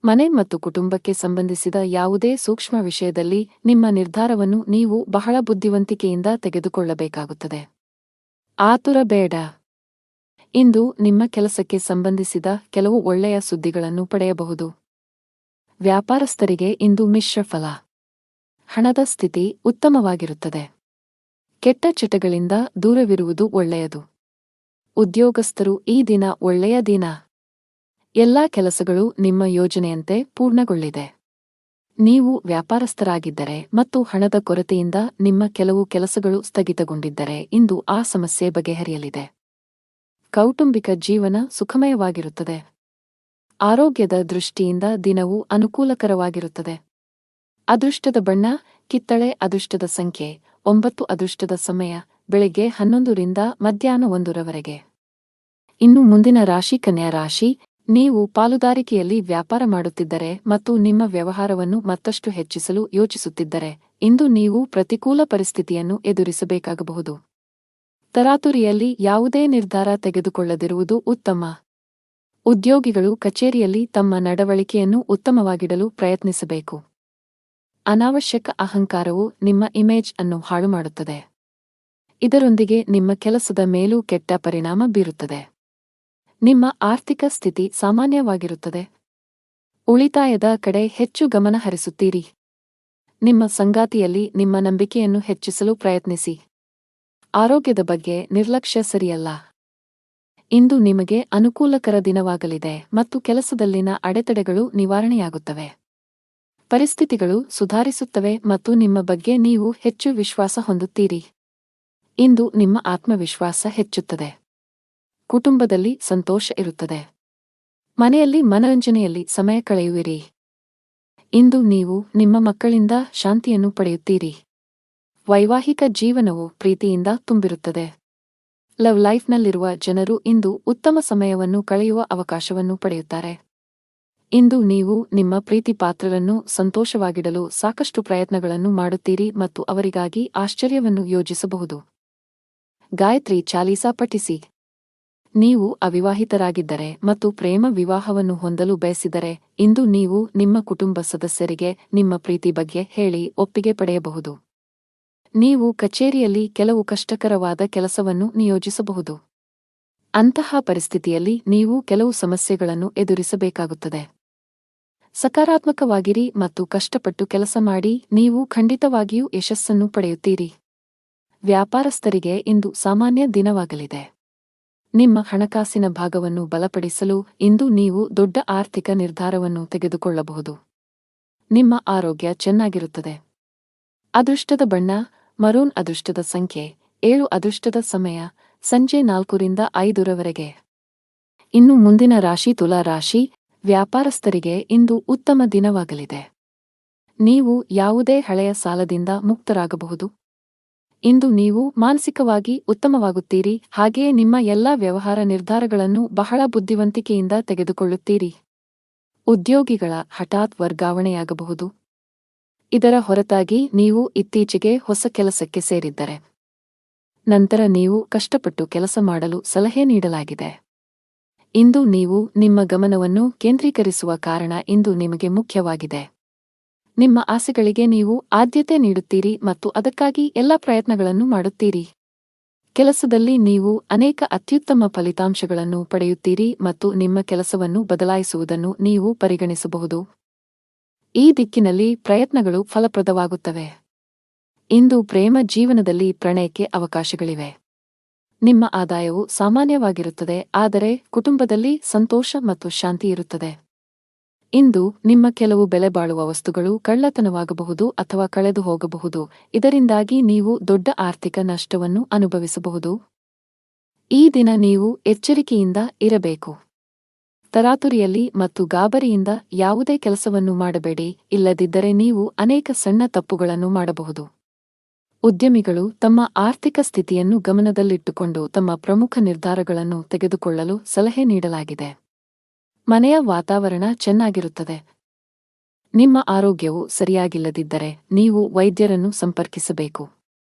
ಮನೆ ಮತ್ತು ಕುಟುಂಬಕ್ಕೆ ಸಂಬಂಧಿಸಿದ ಯಾವುದೇ ಸೂಕ್ಷ್ಮ ವಿಷಯದಲ್ಲಿ ನಿಮ್ಮ ನಿರ್ಧಾರವನ್ನು ನೀವು ಬಹಳ ಬುದ್ಧಿವಂತಿಕೆಯಿಂದ ತೆಗೆದುಕೊಳ್ಳಬೇಕಾಗುತ್ತದೆ. ಆತುರ ಬೇಡ. ಇಂದು ನಿಮ್ಮ ಕೆಲಸಕ್ಕೆ ಸಂಬಂಧಿಸಿದ ಕೆಲವು ಒಳ್ಳೆಯ ಸುದ್ದಿಗಳನ್ನು ಪಡೆಯಬಹುದು. ವ್ಯಾಪಾರಸ್ಥರಿಗೆ ಇಂದು ಮಿಶ್ರ ಫಲ. ಹಣದ ಸ್ಥಿತಿ ಉತ್ತಮವಾಗಿರುತ್ತದೆ. ಕೆಟ್ಟ ಚಟಗಳಿಂದ ದೂರವಿರುವುದು ಒಳ್ಳೆಯದು. ಉದ್ಯೋಗಸ್ಥರು ಈ ದಿನ ಒಳ್ಳೆಯ ದಿನ. ಎಲ್ಲಾ ಕೆಲಸಗಳು ನಿಮ್ಮ ಯೋಜನೆಯಂತೆ ಪೂರ್ಣಗೊಳ್ಳಿದೆ. ನೀವು ವ್ಯಾಪಾರಸ್ಥರಾಗಿದ್ದರೆ ಮತ್ತು ಹಣದ ಕೊರತೆಯಿಂದ ನಿಮ್ಮ ಕೆಲವು ಕೆಲಸಗಳು ಸ್ಥಗಿತಗೊಂಡಿದ್ದರೆ ಇಂದು ಆ ಸಮಸ್ಯೆ ಬಗೆಹರಿಯಲಿದೆ. ಕೌಟುಂಬಿಕ ಜೀವನ ಸುಖಮಯವಾಗಿರುತ್ತದೆ. ಆರೋಗ್ಯದ ದೃಷ್ಟಿಯಿಂದ ದಿನವು ಅನುಕೂಲಕರವಾಗಿರುತ್ತದೆ. ಅದೃಷ್ಟದ ಬಣ್ಣ ಕಿತ್ತಳೆ. ಅದೃಷ್ಟದ ಸಂಖ್ಯೆ 9. ಅದೃಷ್ಟದ ಸಮಯ ಬೆಳಗ್ಗೆ 11 ರಿಂದ ಮಧ್ಯಾಹ್ನ 1 ರವರೆಗೆ. ಇನ್ನು ಮುಂದಿನ ರಾಶಿ ಕನ್ಯಾ ರಾಶಿ. ನೀವು ಪಾಲುದಾರಿಕೆಯಲ್ಲಿ ವ್ಯಾಪಾರ ಮಾಡುತ್ತಿದ್ದರೆ ಮತ್ತು ನಿಮ್ಮ ವ್ಯವಹಾರವನ್ನು ಮತ್ತಷ್ಟು ಹೆಚ್ಚಿಸಲು ಯೋಚಿಸುತ್ತಿದ್ದರೆ ಇಂದು ನೀವು ಪ್ರತಿಕೂಲ ಪರಿಸ್ಥಿತಿಯನ್ನು ಎದುರಿಸಬೇಕಾಗಬಹುದು. ತರಾತುರಿಯಲ್ಲಿ ಯಾವುದೇ ನಿರ್ಧಾರ ತೆಗೆದುಕೊಳ್ಳದಿರುವುದು ಉತ್ತಮ. ಉದ್ಯೋಗಿಗಳು ಕಚೇರಿಯಲ್ಲಿ ತಮ್ಮ ನಡವಳಿಕೆಯನ್ನು ಉತ್ತಮವಾಗಿಡಲು ಪ್ರಯತ್ನಿಸಬೇಕು. ಅನಾವಶ್ಯಕ ಅಹಂಕಾರವು ನಿಮ್ಮ ಇಮೇಜ್ ಅನ್ನು ಹಾಳುಮಾಡುತ್ತದೆ. ಇದರೊಂದಿಗೆ ನಿಮ್ಮ ಕೆಲಸದ ಮೇಲೂ ಕೆಟ್ಟ ಪರಿಣಾಮ ಬೀರುತ್ತದೆ. ನಿಮ್ಮ ಆರ್ಥಿಕ ಸ್ಥಿತಿ ಸಾಮಾನ್ಯವಾಗಿರುತ್ತದೆ. ಉಳಿತಾಯದ ಕಡೆ ಹೆಚ್ಚು ಗಮನ ಹರಿಸುತ್ತೀರಿ. ನಿಮ್ಮ ಸಂಗಾತಿಯಲ್ಲಿ ನಿಮ್ಮ ನಂಬಿಕೆಯನ್ನು ಹೆಚ್ಚಿಸಲು ಪ್ರಯತ್ನಿಸಿ. ಆರೋಗ್ಯದ ಬಗ್ಗೆ ನಿರ್ಲಕ್ಷ್ಯ ಸರಿಯಲ್ಲ. ಇಂದು ನಿಮಗೆ ಅನುಕೂಲಕರ ದಿನವಾಗಲಿದೆ ಮತ್ತು ಕೆಲಸದಲ್ಲಿನ ಅಡೆತಡೆಗಳು ನಿವಾರಣೆಯಾಗುತ್ತವೆ. ಪರಿಸ್ಥಿತಿಗಳು ಸುಧಾರಿಸುತ್ತವೆ ಮತ್ತು ನಿಮ್ಮ ಬಗ್ಗೆ ನೀವು ಹೆಚ್ಚು ವಿಶ್ವಾಸ ಹೊಂದುತ್ತೀರಿ. ಇಂದು ನಿಮ್ಮ ಆತ್ಮವಿಶ್ವಾಸ ಹೆಚ್ಚುತ್ತದೆ. ಕುಟುಂಬದಲ್ಲಿ ಸಂತೋಷ ಇರುತ್ತದೆ. ಮನೆಯಲ್ಲಿ ಮನರಂಜನೆಯಲ್ಲಿ ಸಮಯ ಕಳೆಯುವಿರಿ. ಇಂದು ನೀವು ನಿಮ್ಮ ಮಕ್ಕಳಿಂದ ಶಾಂತಿಯನ್ನು ಪಡೆಯುತ್ತೀರಿ. ವೈವಾಹಿಕ ಜೀವನವು ಪ್ರೀತಿಯಿಂದ ತುಂಬಿರುತ್ತದೆ. ಲವ್ ಲೈಫ್ನಲ್ಲಿರುವ ಜನರು ಇಂದು ಉತ್ತಮ ಸಮಯವನ್ನು ಕಳೆಯುವ ಅವಕಾಶವನ್ನು ಪಡೆಯುತ್ತಾರೆ. ಇಂದು ನೀವು ನಿಮ್ಮ ಪ್ರೀತಿಪಾತ್ರರನ್ನು ಸಂತೋಷವಾಗಿಡಲು ಸಾಕಷ್ಟು ಪ್ರಯತ್ನಗಳನ್ನು ಮಾಡುತ್ತೀರಿ ಮತ್ತು ಅವರಿಗಾಗಿ ಆಶ್ಚರ್ಯವನ್ನು ಯೋಜಿಸಬಹುದು. ಗಾಯತ್ರಿ ಚಾಲೀಸಾ ಪಠಿಸಿ. ನೀವು ಅವಿವಾಹಿತರಾಗಿದ್ದರೆ ಮತ್ತು ಪ್ರೇಮ ವಿವಾಹವನ್ನು ಹೊಂದಲು ಬಯಸಿದರೆ ಇಂದು ನೀವು ನಿಮ್ಮ ಕುಟುಂಬ ಸದಸ್ಯರಿಗೆ ನಿಮ್ಮ ಪ್ರೀತಿ ಬಗ್ಗೆ ಹೇಳಿ ಒಪ್ಪಿಗೆ ಪಡೆಯಬಹುದು. ನೀವು ಕಚೇರಿಯಲ್ಲಿ ಕೆಲವು ಕಷ್ಟಕರವಾದ ಕೆಲಸವನ್ನು ನಿಯೋಜಿಸಬಹುದು. ಅಂತಹ ಪರಿಸ್ಥಿತಿಯಲ್ಲಿ ನೀವು ಕೆಲವು ಸಮಸ್ಯೆಗಳನ್ನು ಎದುರಿಸಬೇಕಾಗುತ್ತದೆ. ಸಕಾರಾತ್ಮಕವಾಗಿರಿ ಮತ್ತು ಕಷ್ಟಪಟ್ಟು ಕೆಲಸ ಮಾಡಿ. ನೀವು ಖಂಡಿತವಾಗಿಯೂ ಯಶಸ್ಸನ್ನು ಪಡೆಯುತ್ತೀರಿ. ವ್ಯಾಪಾರಸ್ಥರಿಗೆ ಇಂದು ಸಾಮಾನ್ಯ ದಿನವಾಗಲಿದೆ. ನಿಮ್ಮ ಹಣಕಾಸಿನ ಭಾಗವನ್ನು ಬಲಪಡಿಸಲು ಇಂದು ನೀವು ದೊಡ್ಡ ಆರ್ಥಿಕ ನಿರ್ಧಾರವನ್ನು ತೆಗೆದುಕೊಳ್ಳಬಹುದು. ನಿಮ್ಮ ಆರೋಗ್ಯ ಚೆನ್ನಾಗಿರುತ್ತದೆ. ಅದೃಷ್ಟದ ಬಣ್ಣ ಮರೂನ್. ಅದೃಷ್ಟದ ಸಂಖ್ಯೆ 7. ಅದೃಷ್ಟದ ಸಮಯ ಸಂಜೆ 4 ರಿಂದ 5 ರವರೆಗೆ. ಇನ್ನು ಮುಂದಿನ ರಾಶಿ ತುಲಾ ರಾಶಿ. ವ್ಯಾಪಾರಸ್ಥರಿಗೆ ಇಂದು ಉತ್ತಮ ದಿನವಾಗಲಿದೆ. ನೀವು ಯಾವುದೇ ಹಳೆಯ ಸಾಲದಿಂದ ಮುಕ್ತರಾಗಬಹುದು. ಇಂದು ನೀವು ಮಾನಸಿಕವಾಗಿ ಉತ್ತಮವಾಗುತ್ತೀರಿ, ಹಾಗೆಯೇ ನಿಮ್ಮ ಎಲ್ಲಾ ವ್ಯವಹಾರ ನಿರ್ಧಾರಗಳನ್ನು ಬಹಳ ಬುದ್ಧಿವಂತಿಕೆಯಿಂದ ತೆಗೆದುಕೊಳ್ಳುತ್ತೀರಿ. ಉದ್ಯೋಗಿಗಳ ಹಠಾತ್ ವರ್ಗಾವಣೆಯಾಗಬಹುದು. ಇದರ ಹೊರತಾಗಿ ನೀವು ಇತ್ತೀಚೆಗೆ ಹೊಸ ಕೆಲಸಕ್ಕೆ ಸೇರಿದ್ದರೆ ನಂತರ ನೀವು ಕಷ್ಟಪಟ್ಟು ಕೆಲಸ ಮಾಡಲು ಸಲಹೆ ನೀಡಲಾಗಿದೆ. ಇಂದು ನೀವು ನಿಮ್ಮ ಗಮನವನ್ನು ಕೇಂದ್ರೀಕರಿಸುವ ಕಾರಣ ಇಂದು ನಿಮಗೆ ಮುಖ್ಯವಾಗಿದೆ. ನಿಮ್ಮ ಆಸೆಗಳಿಗೆ ನೀವು ಆದ್ಯತೆ ನೀಡುತ್ತೀರಿ ಮತ್ತು ಅದಕ್ಕಾಗಿ ಎಲ್ಲ ಪ್ರಯತ್ನಗಳನ್ನು ಮಾಡುತ್ತೀರಿ. ಕೆಲಸದಲ್ಲಿ ನೀವು ಅನೇಕ ಅತ್ಯುತ್ತಮ ಫಲಿತಾಂಶಗಳನ್ನು ಪಡೆಯುತ್ತೀರಿ ಮತ್ತು ನಿಮ್ಮ ಕೆಲಸವನ್ನು ಬದಲಾಯಿಸುವುದನ್ನು ನೀವು ಪರಿಗಣಿಸಬಹುದು. ಈ ದಿಕ್ಕಿನಲ್ಲಿ ಪ್ರಯತ್ನಗಳು ಫಲಪ್ರದವಾಗುತ್ತವೆ. ಇಂದು ಪ್ರೇಮ ಜೀವನದಲ್ಲಿ ಪ್ರಣಯಕ್ಕೆ ಅವಕಾಶಗಳಿವೆ. ನಿಮ್ಮ ಆದಾಯವು ಸಾಮಾನ್ಯವಾಗಿರುತ್ತದೆ, ಆದರೆ ಕುಟುಂಬದಲ್ಲಿ ಸಂತೋಷ ಮತ್ತು ಶಾಂತಿ ಇರುತ್ತದೆ. ಇಂದು ನಿಮ್ಮ ಕೆಲವು ಬೆಲೆಬಾಳುವ ವಸ್ತುಗಳು ಕಳ್ಳತನವಾಗಬಹುದು ಅಥವಾ ಕಳೆದು ಹೋಗಬಹುದು. ಇದರಿಂದಾಗಿ ನೀವು ದೊಡ್ಡ ಆರ್ಥಿಕ ನಷ್ಟವನ್ನು ಅನುಭವಿಸಬಹುದು. ಈ ದಿನ ನೀವು ಎಚ್ಚರಿಕೆಯಿಂದ ಇರಬೇಕು. ತರಾತುರಿಯಲ್ಲಿ ಮತ್ತು ಗಾಬರಿಯಿಂದ ಯಾವುದೇ ಕೆಲಸವನ್ನು ಮಾಡಬೇಡಿ, ಇಲ್ಲದಿದ್ದರೆ ನೀವು ಅನೇಕ ಸಣ್ಣ ತಪ್ಪುಗಳನ್ನು ಮಾಡಬಹುದು. ಉದ್ಯಮಿಗಳು ತಮ್ಮ ಆರ್ಥಿಕ ಸ್ಥಿತಿಯನ್ನು ಗಮನದಲ್ಲಿಟ್ಟುಕೊಂಡು ತಮ್ಮ ಪ್ರಮುಖ ನಿರ್ಧಾರಗಳನ್ನು ತೆಗೆದುಕೊಳ್ಳಲು ಸಲಹೆ ನೀಡಲಾಗಿದೆ. ಮನೆಯ ವಾತಾವರಣ ಚೆನ್ನಾಗಿರುತ್ತದೆ. ನಿಮ್ಮ ಆರೋಗ್ಯವು ಸರಿಯಾಗಿಲ್ಲದಿದ್ದರೆ ನೀವು ವೈದ್ಯರನ್ನು ಸಂಪರ್ಕಿಸಬೇಕು.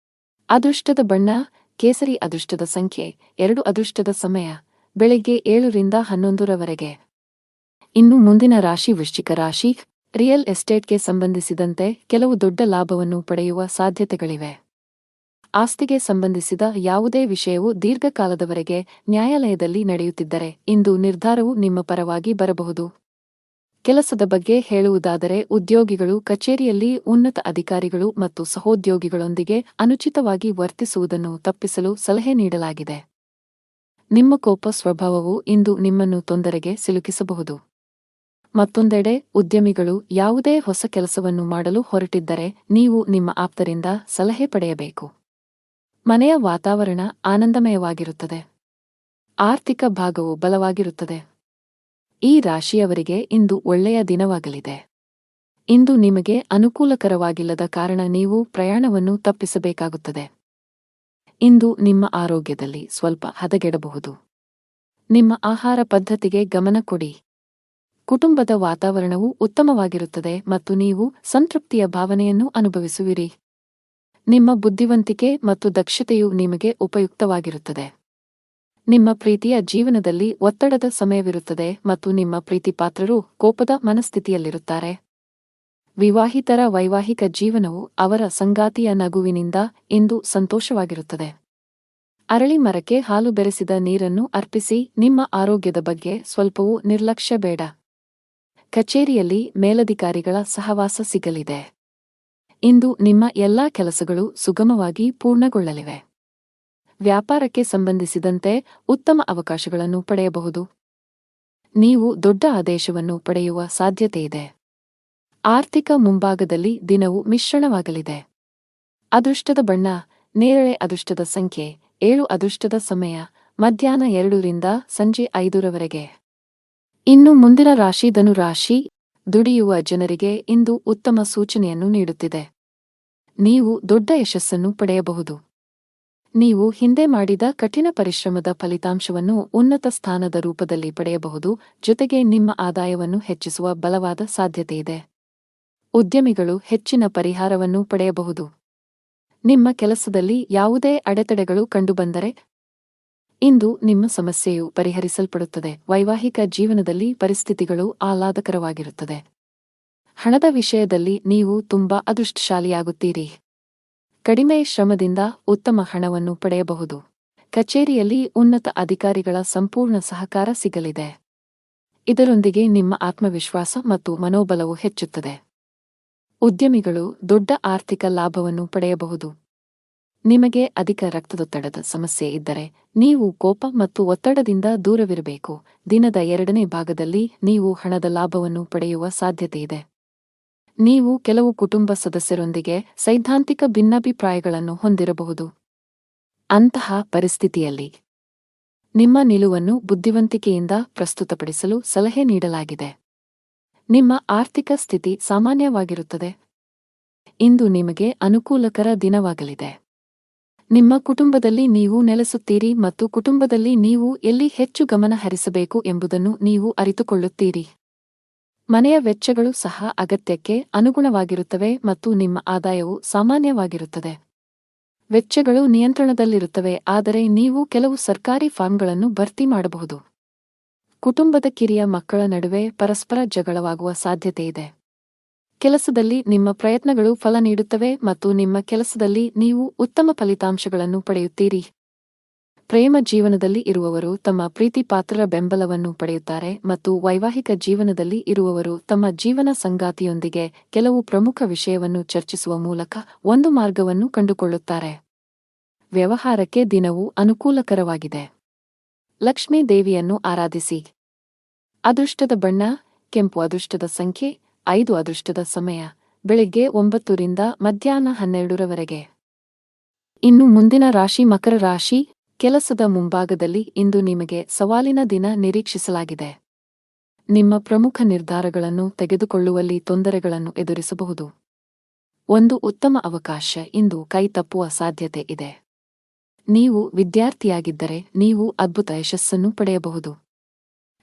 ಅದೃಷ್ಟದ ಬಣ್ಣ ಕೇಸರಿ. ಅದೃಷ್ಟದ ಸಂಖ್ಯೆ 2. ಅದೃಷ್ಟದ ಸಮಯ ಬೆಳಿಗ್ಗೆ 7 ರಿಂದ 11 ರವರೆಗೆ. ಇನ್ನು ಮುಂದಿನ ರಾಶಿ ವೃಶ್ಚಿಕ ರಾಶಿ. ರಿಯಲ್ ಎಸ್ಟೇಟ್ಗೆ ಸಂಬಂಧಿಸಿದಂತೆ ಕೆಲವು ದೊಡ್ಡ ಲಾಭವನ್ನು ಪಡೆಯುವ ಸಾಧ್ಯತೆಗಳಿವೆ. ಆಸ್ತಿಗೆ ಸಂಬಂಧಿಸಿದ ಯಾವುದೇ ವಿಷಯವು ದೀರ್ಘಕಾಲದವರೆಗೆ ನ್ಯಾಯಾಲಯದಲ್ಲಿ ನಡೆಯುತ್ತಿದ್ದರೆ ಇಂದು ನಿರ್ಧಾರವು ನಿಮ್ಮ ಪರವಾಗಿ ಬರಬಹುದು. ಕೆಲಸದ ಬಗ್ಗೆ ಹೇಳುವುದಾದರೆ, ಉದ್ಯೋಗಿಗಳು ಕಚೇರಿಯಲ್ಲಿ ಉನ್ನತ ಅಧಿಕಾರಿಗಳು ಮತ್ತು ಸಹೋದ್ಯೋಗಿಗಳೊಂದಿಗೆ ಅನುಚಿತವಾಗಿ ವರ್ತಿಸುವುದನ್ನು ತಪ್ಪಿಸಲು ಸಲಹೆ ನೀಡಲಾಗಿದೆ. ನಿಮ್ಮ ಕೋಪ ಸ್ವಭಾವವು ಇಂದು ನಿಮ್ಮನ್ನು ತೊಂದರೆಗೆ ಸಿಲುಕಿಸಬಹುದು. ಮತ್ತೊಂದೆಡೆ, ಉದ್ಯಮಿಗಳು ಯಾವುದೇ ಹೊಸ ಕೆಲಸವನ್ನು ಮಾಡಲು ಹೊರಟಿದ್ದರೆ ನೀವು ನಿಮ್ಮ ಆಪ್ತರಿಂದ ಸಲಹೆ ಪಡೆಯಬೇಕು. ಮನೆಯ ವಾತಾವರಣ ಆನಂದಮಯವಾಗಿರುತ್ತದೆ. ಆರ್ಥಿಕ ಭಾಗವು ಬಲವಾಗಿರುತ್ತದೆ. ಈ ರಾಶಿಯವರಿಗೆ ಇಂದು ಒಳ್ಳೆಯ ದಿನವಾಗಲಿದೆ. ಇಂದು ನಿಮಗೆ ಅನುಕೂಲಕರವಾಗಿಲ್ಲದ ಕಾರಣ ನೀವು ಪ್ರಯಾಣವನ್ನು ತಪ್ಪಿಸಬೇಕಾಗುತ್ತದೆ. ಇಂದು ನಿಮ್ಮ ಆರೋಗ್ಯದಲ್ಲಿ ಸ್ವಲ್ಪ ಹದಗೆಡಬಹುದು. ನಿಮ್ಮ ಆಹಾರ ಪದ್ಧತಿಗೆ ಗಮನ ಕೊಡಿ. ಕುಟುಂಬದ ವಾತಾವರಣವು ಉತ್ತಮವಾಗಿರುತ್ತದೆ ಮತ್ತು ನೀವು ಸಂತೃಪ್ತಿಯ ಭಾವನೆಯನ್ನು ಅನುಭವಿಸುವಿರಿ. ನಿಮ್ಮ ಬುದ್ಧಿವಂತಿಕೆ ಮತ್ತು ದಕ್ಷತೆಯು ನಿಮಗೆ ಉಪಯುಕ್ತವಾಗಿರುತ್ತದೆ. ನಿಮ್ಮ ಪ್ರೀತಿಯ ಜೀವನದಲ್ಲಿ ಒತ್ತಡದ ಸಮಯವಿರುತ್ತದೆ ಮತ್ತು ನಿಮ್ಮ ಪ್ರೀತಿಪಾತ್ರರು ಕೋಪದ ಮನಸ್ಥಿತಿಯಲ್ಲಿರುತ್ತಾರೆ. ವಿವಾಹಿತರ ವೈವಾಹಿಕ ಜೀವನವು ಅವರ ಸಂಗಾತಿಯ ನಗುವಿನಿಂದ ಇಂದು ಸಂತೋಷವಾಗಿರುತ್ತದೆ. ಅರಳಿ ಮರಕ್ಕೆ ಹಾಲು ಬೆರೆಸಿದ ನೀರನ್ನು ಅರ್ಪಿಸಿ. ನಿಮ್ಮ ಆರೋಗ್ಯದ ಬಗ್ಗೆ ಸ್ವಲ್ಪವೂ ನಿರ್ಲಕ್ಷ್ಯ ಬೇಡ. ಕಚೇರಿಯಲ್ಲಿ ಮೇಲಧಿಕಾರಿಗಳ ಸಹವಾಸ ಸಿಗಲಿದೆ. ಇಂದು ನಿಮ್ಮ ಎಲ್ಲಾ ಕೆಲಸಗಳು ಸುಗಮವಾಗಿ ಪೂರ್ಣಗೊಳ್ಳಲಿವೆ. ವ್ಯಾಪಾರಕ್ಕೆ ಸಂಬಂಧಿಸಿದಂತೆ ಉತ್ತಮ ಅವಕಾಶಗಳನ್ನು ಪಡೆಯಬಹುದು. ನೀವು ದೊಡ್ಡ ಆದೇಶವನ್ನು ಪಡೆಯುವ ಸಾಧ್ಯತೆಯಿದೆ. ಆರ್ಥಿಕ ಮುಂಭಾಗದಲ್ಲಿ ದಿನವು ಮಿಶ್ರಣವಾಗಲಿದೆ. ಅದೃಷ್ಟದ ಬಣ್ಣ ನೇರಳೆ. ಅದೃಷ್ಟದ ಸಂಖ್ಯೆ 7. ಅದೃಷ್ಟದ ಸಮಯ ಮಧ್ಯಾಹ್ನ 2 ರಿಂದ ಸಂಜೆ 5 ರವರೆಗೆ. ಇನ್ನು ಮುಂದಿನ ರಾಶಿ ಧನು ರಾಶಿ. ದುಡಿಯುವ ಜನರಿಗೆ ಇಂದು ಉತ್ತಮ ಸೂಚನೆಯನ್ನು ನೀಡುತ್ತಿದೆ. ನೀವು ದೊಡ್ಡ ಯಶಸ್ಸನ್ನು ಪಡೆಯಬಹುದು. ನೀವು ಹಿಂದೆ ಮಾಡಿದ ಕಠಿಣ ಪರಿಶ್ರಮದ ಫಲಿತಾಂಶವನ್ನು ಉನ್ನತ ಸ್ಥಾನದ ರೂಪದಲ್ಲಿ ಪಡೆಯಬಹುದು. ಜೊತೆಗೆ ನಿಮ್ಮ ಆದಾಯವನ್ನು ಹೆಚ್ಚಿಸುವ ಬಲವಾದ ಸಾಧ್ಯತೆಯಿದೆ. ಉದ್ಯಮಿಗಳು ಹೆಚ್ಚಿನ ಪರಿಹಾರವನ್ನು ಪಡೆಯಬಹುದು. ನಿಮ್ಮ ಕೆಲಸದಲ್ಲಿ ಯಾವುದೇ ಅಡೆತಡೆಗಳು ಕಂಡುಬಂದರೆ ಇಂದು ನಿಮ್ಮ ಸಮಸ್ಯೆಯು ಪರಿಹರಿಸಲ್ಪಡುತ್ತದೆ. ವೈವಾಹಿಕ ಜೀವನದಲ್ಲಿ ಪರಿಸ್ಥಿತಿಗಳು ಆಹ್ಲಾದಕರವಾಗಿರುತ್ತದೆ. ಹಣದ ವಿಷಯದಲ್ಲಿ ನೀವು ತುಂಬಾ ಅದೃಷ್ಟಶಾಲಿಯಾಗುತ್ತೀರಿ. ಕಡಿಮೆ ಶ್ರಮದಿಂದ ಉತ್ತಮ ಹಣವನ್ನು ಪಡೆಯಬಹುದು. ಕಚೇರಿಯಲ್ಲಿ ಉನ್ನತ ಅಧಿಕಾರಿಗಳ ಸಂಪೂರ್ಣ ಸಹಕಾರ ಸಿಗಲಿದೆ. ಇದರೊಂದಿಗೆ ನಿಮ್ಮ ಆತ್ಮವಿಶ್ವಾಸ ಮತ್ತು ಮನೋಬಲವು ಹೆಚ್ಚುತ್ತದೆ. ಉದ್ಯಮಿಗಳು ದೊಡ್ಡ ಆರ್ಥಿಕ ಲಾಭವನ್ನು ಪಡೆಯಬಹುದು. ನಿಮಗೆ ಅಧಿಕ ರಕ್ತದೊತ್ತಡದ ಸಮಸ್ಯೆ ಇದ್ದರೆ ನೀವು ಕೋಪ ಮತ್ತು ಒತ್ತಡದಿಂದ ದೂರವಿರಬೇಕು. ದಿನದ 2ನೇ ಭಾಗದಲ್ಲಿ ನೀವು ಹಣದ ಲಾಭವನ್ನು ಪಡೆಯುವ ಸಾಧ್ಯತೆಯಿದೆ. ನೀವು ಕೆಲವು ಕುಟುಂಬ ಸದಸ್ಯರೊಂದಿಗೆ ಸೈದ್ಧಾಂತಿಕ ಭಿನ್ನಾಭಿಪ್ರಾಯಗಳನ್ನು ಹೊಂದಿರಬಹುದು. ಅಂತಹ ಪರಿಸ್ಥಿತಿಯಲ್ಲಿ ನಿಮ್ಮ ನಿಲುವನ್ನು ಬುದ್ಧಿವಂತಿಕೆಯಿಂದ ಪ್ರಸ್ತುತಪಡಿಸಲು ಸಲಹೆ ನೀಡಲಾಗಿದೆ. ನಿಮ್ಮ ಆರ್ಥಿಕ ಸ್ಥಿತಿ ಸಾಮಾನ್ಯವಾಗಿರುತ್ತದೆ. ಇಂದು ನಿಮಗೆ ಅನುಕೂಲಕರ ದಿನವಾಗಲಿದೆ. ನಿಮ್ಮ ಕುಟುಂಬದಲ್ಲಿ ನೀವು ನೆಲೆಸುತ್ತೀರಿ ಮತ್ತು ಕುಟುಂಬದಲ್ಲಿ ನೀವು ಎಲ್ಲಿ ಹೆಚ್ಚು ಗಮನ ಹರಿಸಬೇಕು ಎಂಬುದನ್ನು ನೀವು ಅರಿತುಕೊಳ್ಳುತ್ತೀರಿ. ಮನೆಯ ವೆಚ್ಚಗಳು ಸಹ ಅಗತ್ಯಕ್ಕೆ ಅನುಗುಣವಾಗಿರುತ್ತವೆ ಮತ್ತು ನಿಮ್ಮ ಆದಾಯವು ಸಾಮಾನ್ಯವಾಗಿರುತ್ತದೆ. ವೆಚ್ಚಗಳು ನಿಯಂತ್ರಣದಲ್ಲಿರುತ್ತವೆ, ಆದರೆ ನೀವು ಕೆಲವು ಸರ್ಕಾರಿ ಫಾರ್ಮ್ಗಳನ್ನು ಭರ್ತಿ ಮಾಡಬಹುದು. ಕುಟುಂಬದ ಕಿರಿಯ ಮಕ್ಕಳ ನಡುವೆ ಪರಸ್ಪರ ಜಗಳವಾಗುವ ಸಾಧ್ಯತೆಯಿದೆ. ಕೆಲಸದಲ್ಲಿ ನಿಮ್ಮ ಪ್ರಯತ್ನಗಳು ಫಲ ನೀಡುತ್ತವೆ ಮತ್ತು ನಿಮ್ಮ ಕೆಲಸದಲ್ಲಿ ನೀವು ಉತ್ತಮ ಫಲಿತಾಂಶಗಳನ್ನು ಪಡೆಯುತ್ತೀರಿ. ಪ್ರೇಮ ಜೀವನದಲ್ಲಿ ಇರುವವರು ತಮ್ಮ ಪ್ರೀತಿಪಾತ್ರರ ಬೆಂಬಲವನ್ನು ಪಡೆಯುತ್ತಾರೆ ಮತ್ತು ವೈವಾಹಿಕ ಜೀವನದಲ್ಲಿ ಇರುವವರು ತಮ್ಮ ಜೀವನ ಸಂಗಾತಿಯೊಂದಿಗೆ ಕೆಲವು ಪ್ರಮುಖ ವಿಷಯವನ್ನು ಚರ್ಚಿಸುವ ಮೂಲಕ ಒಂದು ಮಾರ್ಗವನ್ನು ಕಂಡುಕೊಳ್ಳುತ್ತಾರೆ. ವ್ಯವಹಾರಕ್ಕೆ ದಿನವು ಅನುಕೂಲಕರವಾಗಿದೆ. ಲಕ್ಷ್ಮೀ ದೇವಿಯನ್ನು ಆರಾಧಿಸಿ. ಅದೃಷ್ಟದ ಬಣ್ಣ ಕೆಂಪು. ಅದೃಷ್ಟದ ಸಂಖ್ಯೆ 5. ಅದೃಷ್ಟದ ಸಮಯ ಬೆಳಿಗ್ಗೆ 9 ರಿಂದ ಮಧ್ಯಾಹ್ನ 12 ರವರೆಗೆ. ಇನ್ನು ಮುಂದಿನ ರಾಶಿ ಮಕರ ರಾಶಿ. ಕೆಲಸದ ಮುಂಭಾಗದಲ್ಲಿ ಇಂದು ನಿಮಗೆ ಸವಾಲಿನ ದಿನ ನಿರೀಕ್ಷಿಸಲಾಗಿದೆ. ನಿಮ್ಮ ಪ್ರಮುಖ ನಿರ್ಧಾರಗಳನ್ನು ತೆಗೆದುಕೊಳ್ಳುವಲ್ಲಿ ತೊಂದರೆಗಳನ್ನು ಎದುರಿಸಬಹುದು. ಒಂದು ಉತ್ತಮ ಅವಕಾಶ ಇಂದು ಕೈತಪ್ಪುವ ಸಾಧ್ಯತೆ ಇದೆ. ನೀವು ವಿದ್ಯಾರ್ಥಿಯಾಗಿದ್ದರೆ ನೀವು ಅದ್ಭುತ ಯಶಸ್ಸನ್ನು ಪಡೆಯಬಹುದು.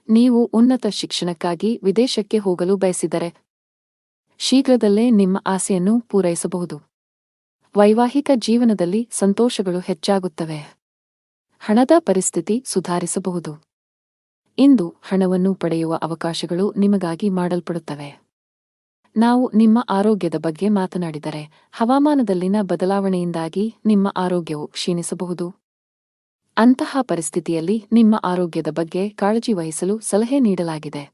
ನೀವು ಉನ್ನತ ಶಿಕ್ಷಣಕ್ಕಾಗಿ ವಿದೇಶಕ್ಕೆ ಹೋಗಲು ಬಯಸಿದರೆ ಶೀಘ್ರದಲ್ಲೇ ನಿಮ್ಮ ಆಸೆಯನ್ನು ಪೂರೈಸಬಹುದು. ವೈವಾಹಿಕ ಜೀವನದಲ್ಲಿ ಸಂತೋಷಗಳು ಹೆಚ್ಚಾಗುತ್ತವೆ. ಹಣದ ಪರಿಸ್ಥಿತಿ ಸುಧಾರಿಸಬಹುದು. ಇಂದು ಹಣವನ್ನು ಪಡೆಯುವ ಅವಕಾಶಗಳು ನಿಮಗಾಗಿ ಮಾಡಲ್ಪಡುತ್ತವೆ. ನಾವು ನಿಮ್ಮ ಆರೋಗ್ಯದ ಬಗ್ಗೆ ಮಾತನಾಡಿದರೆ ಹವಾಮಾನದಲ್ಲಿನ ಬದಲಾವಣೆಯಿಂದಾಗಿ ನಿಮ್ಮ ಆರೋಗ್ಯವು ಕ್ಷೀಣಿಸಬಹುದು. ಅಂತಹ ಪರಿಸ್ಥಿತಿಯಲ್ಲಿ ನಿಮ್ಮ ಆರೋಗ್ಯದ ಬಗ್ಗೆ ಕಾಳಜಿ ವಹಿಸಲು ಸಲಹೆ ನೀಡಲಾಗಿದೆ.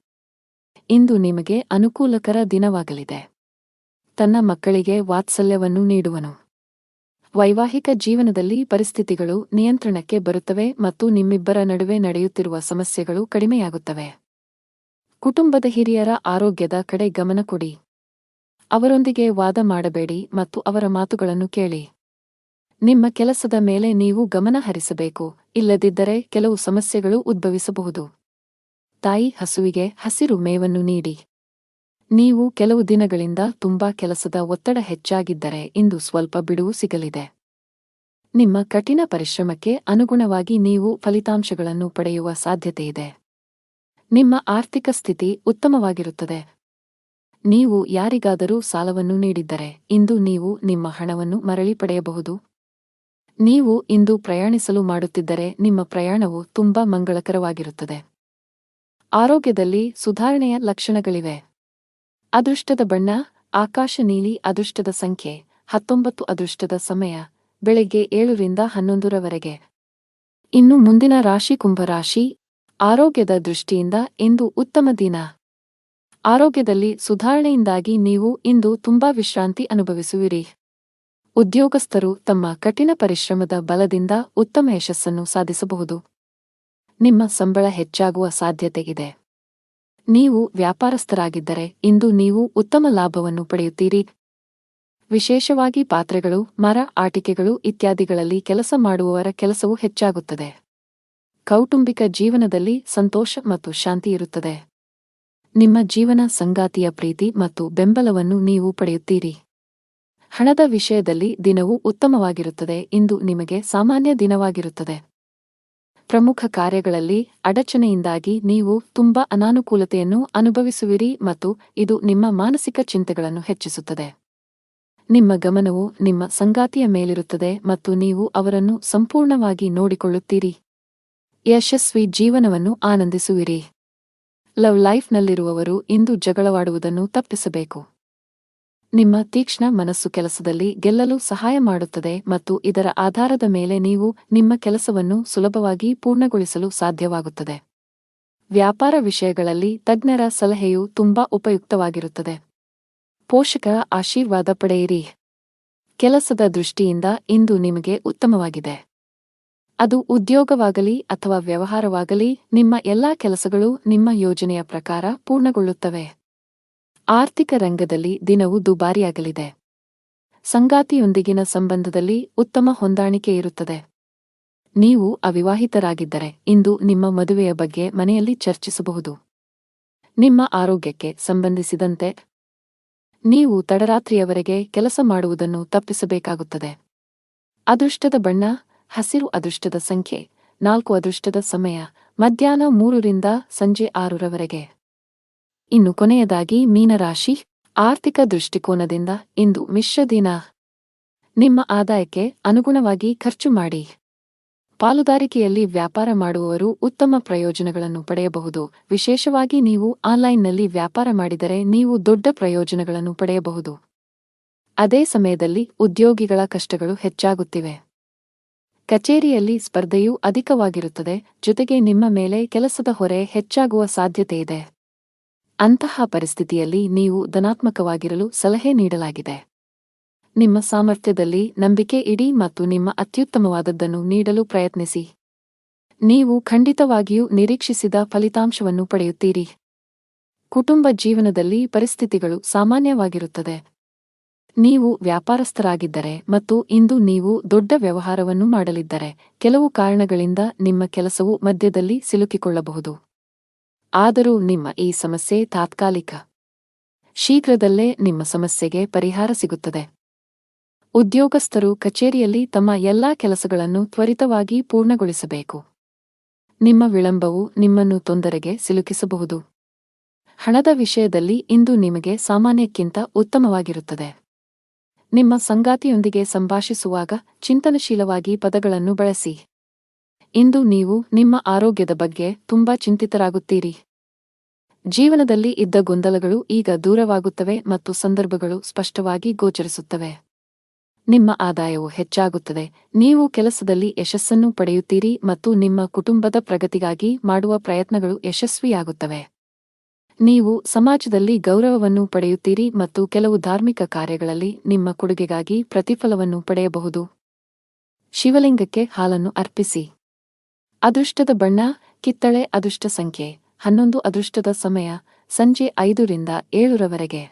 ಇಂದು ನಿಮಗೆ ಅನುಕೂಲಕರ ದಿನವಾಗಲಿದೆ. ತನ್ನ ಮಕ್ಕಳಿಗೆ ವಾತ್ಸಲ್ಯವನ್ನು ನೀಡುವನು. ವೈವಾಹಿಕ ಜೀವನದಲ್ಲಿ ಪರಿಸ್ಥಿತಿಗಳು ನಿಯಂತ್ರಣಕ್ಕೆ ಬರುತ್ತವೆ ಮತ್ತು ನಿಮ್ಮಿಬ್ಬರ ನಡುವೆ ನಡೆಯುತ್ತಿರುವ ಸಮಸ್ಯೆಗಳು ಕಡಿಮೆಯಾಗುತ್ತವೆ. ಕುಟುಂಬದ ಹಿರಿಯರ ಆರೋಗ್ಯದ ಕಡೆ ಗಮನ ಕೊಡಿ. ಅವರೊಂದಿಗೆ ವಾದ ಮಾಡಬೇಡಿ ಮತ್ತು ಅವರ ಮಾತುಗಳನ್ನು ಕೇಳಿ. ನಿಮ್ಮ ಕೆಲಸದ ಮೇಲೆ ನೀವು ಗಮನ ಹರಿಸಬೇಕು, ಇಲ್ಲದಿದ್ದರೆ ಕೆಲವು ಸಮಸ್ಯೆಗಳು ಉದ್ಭವಿಸಬಹುದು. ತಾಯಿ ಹಸುವಿಗೆ ಹಸಿರು ಮೇವನ್ನು ನೀಡಿ. ನೀವು ಕೆಲವು ದಿನಗಳಿಂದ ತುಂಬಾ ಕೆಲಸದ ಒತ್ತಡ ಹೆಚ್ಚಾಗಿದ್ದರೆ ಇಂದು ಸ್ವಲ್ಪ ಬಿಡುವು ಸಿಗಲಿದೆ. ನಿಮ್ಮ ಕಠಿಣ ಪರಿಶ್ರಮಕ್ಕೆ ಅನುಗುಣವಾಗಿ ನೀವು ಫಲಿತಾಂಶಗಳನ್ನು ಪಡೆಯುವ ಸಾಧ್ಯತೆಯಿದೆ. ನಿಮ್ಮ ಆರ್ಥಿಕ ಸ್ಥಿತಿ ಉತ್ತಮವಾಗಿರುತ್ತದೆ. ನೀವು ಯಾರಿಗಾದರೂ ಸಾಲವನ್ನು ನೀಡಿದ್ದರೆ ಇಂದು ನೀವು ನಿಮ್ಮ ಹಣವನ್ನು ಮರಳಿ ಪಡೆಯಬಹುದು. ನೀವು ಇಂದು ಪ್ರಯಾಣಿಸಲು ಮಾಡುತ್ತಿದ್ದರೆ ನಿಮ್ಮ ಪ್ರಯಾಣವು ತುಂಬಾ ಮಂಗಳಕರವಾಗಿರುತ್ತದೆ. ಆರೋಗ್ಯದಲ್ಲಿ ಸುಧಾರಣೆಯ ಲಕ್ಷಣಗಳಿವೆ. ಅದೃಷ್ಟದ ಬಣ್ಣ ಆಕಾಶ ನೀಲಿ. ಅದೃಷ್ಟದ ಸಂಖ್ಯೆ 19. ಅದೃಷ್ಟದ ಸಮಯ ಬೆಳಗ್ಗೆ 7 ರಿಂದ 11 ಇನ್ನು ಮುಂದಿನ ರಾಶಿ ಕುಂಭರಾಶಿ. ಆರೋಗ್ಯದ ದೃಷ್ಟಿಯಿಂದ ಇಂದು ಉತ್ತಮ ದಿನ. ಆರೋಗ್ಯದಲ್ಲಿ ಸುಧಾರಣೆಯಿಂದಾಗಿ ನೀವು ಇಂದು ತುಂಬಾ ವಿಶ್ರಾಂತಿ ಅನುಭವಿಸುವಿರಿ. ಉದ್ಯೋಗಸ್ಥರು ತಮ್ಮ ಕಠಿಣ ಪರಿಶ್ರಮದ ಬಲದಿಂದ ಉತ್ತಮ ಯಶಸ್ಸನ್ನು ಸಾಧಿಸಬಹುದು. ನಿಮ್ಮ ಸಂಬಳ ಹೆಚ್ಚಾಗುವ ಸಾಧ್ಯತೆ ಇದೆ. ನೀವು ವ್ಯಾಪಾರಸ್ಥರಾಗಿದ್ದರೆ ಇಂದು ನೀವು ಉತ್ತಮ ಲಾಭವನ್ನು ಪಡೆಯುತ್ತೀರಿ. ವಿಶೇಷವಾಗಿ ಪಾತ್ರೆಗಳು, ಮರ, ಆಟಿಕೆಗಳು ಇತ್ಯಾದಿಗಳಲ್ಲಿ ಕೆಲಸ ಮಾಡುವವರ ಕೆಲಸವು ಹೆಚ್ಚಾಗುತ್ತದೆ. ಕೌಟುಂಬಿಕ ಜೀವನದಲ್ಲಿ ಸಂತೋಷ ಮತ್ತು ಶಾಂತಿ ಇರುತ್ತದೆ. ನಿಮ್ಮ ಜೀವನ ಸಂಗಾತಿಯ ಪ್ರೀತಿ ಮತ್ತು ಬೆಂಬಲವನ್ನು ನೀವು ಪಡೆಯುತ್ತೀರಿ. ಹಣದ ವಿಷಯದಲ್ಲಿ ದಿನವು ಉತ್ತಮವಾಗಿರುತ್ತದೆ. ಇಂದು ನಿಮಗೆ ಸಾಮಾನ್ಯ ದಿನವಾಗಿರುತ್ತದೆ. ಪ್ರಮುಖ ಕಾರ್ಯಗಳಲ್ಲಿ ಅಡಚಣೆಯಿಂದಾಗಿ ನೀವು ತುಂಬಾ ಅನಾನುಕೂಲತೆಯನ್ನು ಅನುಭವಿಸುವಿರಿ ಮತ್ತು ಇದು ನಿಮ್ಮ ಮಾನಸಿಕ ಚಿಂತೆಗಳನ್ನು ಹೆಚ್ಚಿಸುತ್ತದೆ. ನಿಮ್ಮ ಗಮನವು ನಿಮ್ಮ ಸಂಗಾತಿಯ ಮೇಲಿರುತ್ತದೆ ಮತ್ತು ನೀವು ಅವರನ್ನು ಸಂಪೂರ್ಣವಾಗಿ ನೋಡಿಕೊಳ್ಳುತ್ತೀರಿ. ಯಶಸ್ವಿ ಜೀವನವನ್ನು ಆನಂದಿಸುವಿರಿ. ಲವ್ ಲೈಫ್ನಲ್ಲಿರುವವರು ಇಂದು ಜಗಳವಾಡುವುದನ್ನು ತಪ್ಪಿಸಬೇಕು. ನಿಮ್ಮ ತೀಕ್ಷ್ಣ ಮನಸ್ಸು ಕೆಲಸದಲ್ಲಿ ಗೆಲ್ಲಲು ಸಹಾಯ ಮಾಡುತ್ತದೆ ಮತ್ತು ಇದರ ಆಧಾರದ ಮೇಲೆ ನೀವು ನಿಮ್ಮ ಕೆಲಸವನ್ನು ಸುಲಭವಾಗಿ ಪೂರ್ಣಗೊಳಿಸಲು ಸಾಧ್ಯವಾಗುತ್ತದೆ. ವ್ಯಾಪಾರ ವಿಷಯಗಳಲ್ಲಿ ತಜ್ಞರ ಸಲಹೆಯು ತುಂಬಾ ಉಪಯುಕ್ತವಾಗಿರುತ್ತದೆ. ಪೋಷಕರ ಆಶೀರ್ವಾದ ಪಡೆಯಿರಿ. ಕೆಲಸದ ದೃಷ್ಟಿಯಿಂದ ಇಂದು ನಿಮಗೆ ಉತ್ತಮವಾಗಿದೆ. ಅದು ಉದ್ಯೋಗವಾಗಲಿ ಅಥವಾ ವ್ಯವಹಾರವಾಗಲಿ, ನಿಮ್ಮ ಎಲ್ಲಾ ಕೆಲಸಗಳು ನಿಮ್ಮ ಯೋಜನೆಯ ಪ್ರಕಾರ ಪೂರ್ಣಗೊಳ್ಳುತ್ತವೆ. ಆರ್ಥಿಕ ರಂಗದಲ್ಲಿ ದಿನವು ದುಬಾರಿಯಾಗಲಿದೆ. ಸಂಗಾತಿಯೊಂದಿಗಿನ ಸಂಬಂಧದಲ್ಲಿ ಉತ್ತಮ ಹೊಂದಾಣಿಕೆ ಇರುತ್ತದೆ. ನೀವು ಅವಿವಾಹಿತರಾಗಿದ್ದರೆ ಇಂದು ನಿಮ್ಮ ಮದುವೆಯ ಬಗ್ಗೆ ಮನೆಯಲ್ಲಿ ಚರ್ಚಿಸಬಹುದು. ನಿಮ್ಮ ಆರೋಗ್ಯಕ್ಕೆ ಸಂಬಂಧಿಸಿದಂತೆ ನೀವು ತಡರಾತ್ರಿಯವರೆಗೆ ಕೆಲಸ ಮಾಡುವುದನ್ನು ತಪ್ಪಿಸಬೇಕಾಗುತ್ತದೆ. ಅದೃಷ್ಟದ ಬಣ್ಣ ಹಸಿರು. ಅದೃಷ್ಟದ ಸಂಖ್ಯೆ 4. ಅದೃಷ್ಟದ ಸಮಯ ಮಧ್ಯಾಹ್ನ 3 ರಿಂದ ಸಂಜೆ 6 ಇನ್ನು ಕೊನೆಯದಾಗಿ ಮೀನರಾಶಿ. ಆರ್ಥಿಕ ದೃಷ್ಟಿಕೋನದಿಂದ ಇಂದು ಮಿಶ್ರ ದಿನ. ನಿಮ್ಮ ಆದಾಯಕ್ಕೆ ಅನುಗುಣವಾಗಿ ಖರ್ಚು ಮಾಡಿ. ಪಾಲುದಾರಿಕೆಯಲ್ಲಿ ವ್ಯಾಪಾರ ಮಾಡುವವರು ಉತ್ತಮ ಪ್ರಯೋಜನಗಳನ್ನು ಪಡೆಯಬಹುದು. ವಿಶೇಷವಾಗಿ ನೀವು ಆನ್ಲೈನ್ನಲ್ಲಿ ವ್ಯಾಪಾರ ಮಾಡಿದರೆ ನೀವು ದೊಡ್ಡ ಪ್ರಯೋಜನಗಳನ್ನು ಪಡೆಯಬಹುದು. ಅದೇ ಸಮಯದಲ್ಲಿ ಉದ್ಯೋಗಿಗಳ ಕಷ್ಟಗಳು ಹೆಚ್ಚಾಗುತ್ತಿವೆ. ಕಚೇರಿಯಲ್ಲಿ ಸ್ಪರ್ಧೆಯೂ ಅಧಿಕವಾಗಿರುತ್ತದೆ, ಜೊತೆಗೆ ನಿಮ್ಮ ಮೇಲೆ ಕೆಲಸದ ಹೊರೆ ಹೆಚ್ಚಾಗುವ ಸಾಧ್ಯತೆಯಿದೆ. ಅಂತಹ ಪರಿಸ್ಥಿತಿಯಲ್ಲಿ ನೀವು ಧನಾತ್ಮಕವಾಗಿರಲು ಸಲಹೆ ನೀಡಲಾಗಿದೆ. ನಿಮ್ಮ ಸಾಮರ್ಥ್ಯದಲ್ಲಿ ನಂಬಿಕೆ ಇಡಿ ಮತ್ತು ನಿಮ್ಮ ಅತ್ಯುತ್ತಮವಾದದ್ದನ್ನು ನೀಡಲು ಪ್ರಯತ್ನಿಸಿ. ನೀವು ಖಂಡಿತವಾಗಿಯೂ ನಿರೀಕ್ಷಿಸಿದ ಫಲಿತಾಂಶವನ್ನು ಪಡೆಯುತ್ತೀರಿ. ಕುಟುಂಬ ಜೀವನದಲ್ಲಿ ಪರಿಸ್ಥಿತಿಗಳು ಸಾಮಾನ್ಯವಾಗಿರುತ್ತದೆ. ನೀವು ವ್ಯಾಪಾರಸ್ಥರಾಗಿದ್ದರೆ ಮತ್ತು ಇಂದು ನೀವು ದೊಡ್ಡ ವ್ಯವಹಾರವನ್ನು ಮಾಡಲಿದ್ದರೆ ಕೆಲವು ಕಾರಣಗಳಿಂದ ನಿಮ್ಮ ಕೆಲಸವು ಮಧ್ಯದಲ್ಲಿ ಸಿಲುಕಿಕೊಳ್ಳಬಹುದು. ಆದರೂ ನಿಮ್ಮ ಈ ಸಮಸ್ಯೆ ತಾತ್ಕಾಲಿಕ. ಶೀಘ್ರದಲ್ಲೇ ನಿಮ್ಮ ಸಮಸ್ಯೆಗೆ ಪರಿಹಾರ ಸಿಗುತ್ತದೆ. ಉದ್ಯೋಗಸ್ಥರು ಕಚೇರಿಯಲ್ಲಿ ತಮ್ಮ ಎಲ್ಲಾ ಕೆಲಸಗಳನ್ನು ತ್ವರಿತವಾಗಿ ಪೂರ್ಣಗೊಳಿಸಬೇಕು. ನಿಮ್ಮ ವಿಳಂಬವು ನಿಮ್ಮನ್ನು ತೊಂದರೆಗೆ ಸಿಲುಕಿಸಬಹುದು. ಹಣದ ವಿಷಯದಲ್ಲಿ ಇಂದು ನಿಮಗೆ ಸಾಮಾನ್ಯಕ್ಕಿಂತ ಉತ್ತಮವಾಗಿರುತ್ತದೆ. ನಿಮ್ಮ ಸಂಗಾತಿಯೊಂದಿಗೆ ಸಂಭಾಷಿಸುವಾಗ ಚಿಂತನಶೀಲವಾಗಿ ಪದಗಳನ್ನು ಬಳಸಿ. ಇಂದು ನೀವು ನಿಮ್ಮ ಆರೋಗ್ಯದ ಬಗ್ಗೆ ತುಂಬಾ ಚಿಂತಿತರಾಗುತ್ತೀರಿ. ಜೀವನದಲ್ಲಿ ಇದ್ದ ಗೊಂದಲಗಳು ಈಗ ದೂರವಾಗುತ್ತವೆ ಮತ್ತು ಸಂದರ್ಭಗಳು ಸ್ಪಷ್ಟವಾಗಿ ಗೋಚರಿಸುತ್ತವೆ. ನಿಮ್ಮ ಆದಾಯವು ಹೆಚ್ಚಾಗುತ್ತದೆ, ನೀವು ಕೆಲಸದಲ್ಲಿ ಯಶಸ್ಸನ್ನು ಪಡೆಯುತ್ತೀರಿ ಮತ್ತು ನಿಮ್ಮ ಕುಟುಂಬದ ಪ್ರಗತಿಗಾಗಿ ಮಾಡುವ ಪ್ರಯತ್ನಗಳು ಯಶಸ್ವಿಯಾಗುತ್ತವೆ. ನೀವು ಸಮಾಜದಲ್ಲಿ ಗೌರವವನ್ನು ಪಡೆಯುತ್ತೀರಿ ಮತ್ತು ಕೆಲವು ಧಾರ್ಮಿಕ ಕಾರ್ಯಗಳಲ್ಲಿ ನಿಮ್ಮ ಕೊಡುಗೆಗಾಗಿ ಪ್ರತಿಫಲವನ್ನು ಪಡೆಯಬಹುದು. ಶಿವಲಿಂಗಕ್ಕೆ ಹಾಲನ್ನು ಅರ್ಪಿಸಿ. ಅದೃಷ್ಟದ ಬಣ್ಣ ಕಿತ್ತಳೆ. ಅದೃಷ್ಟ ಸಂಖ್ಯೆ 11. ಅದೃಷ್ಟದ ಸಮಯ ಸಂಜೆ 5 ರಿಂದ 7 ರವರೆಗೆ.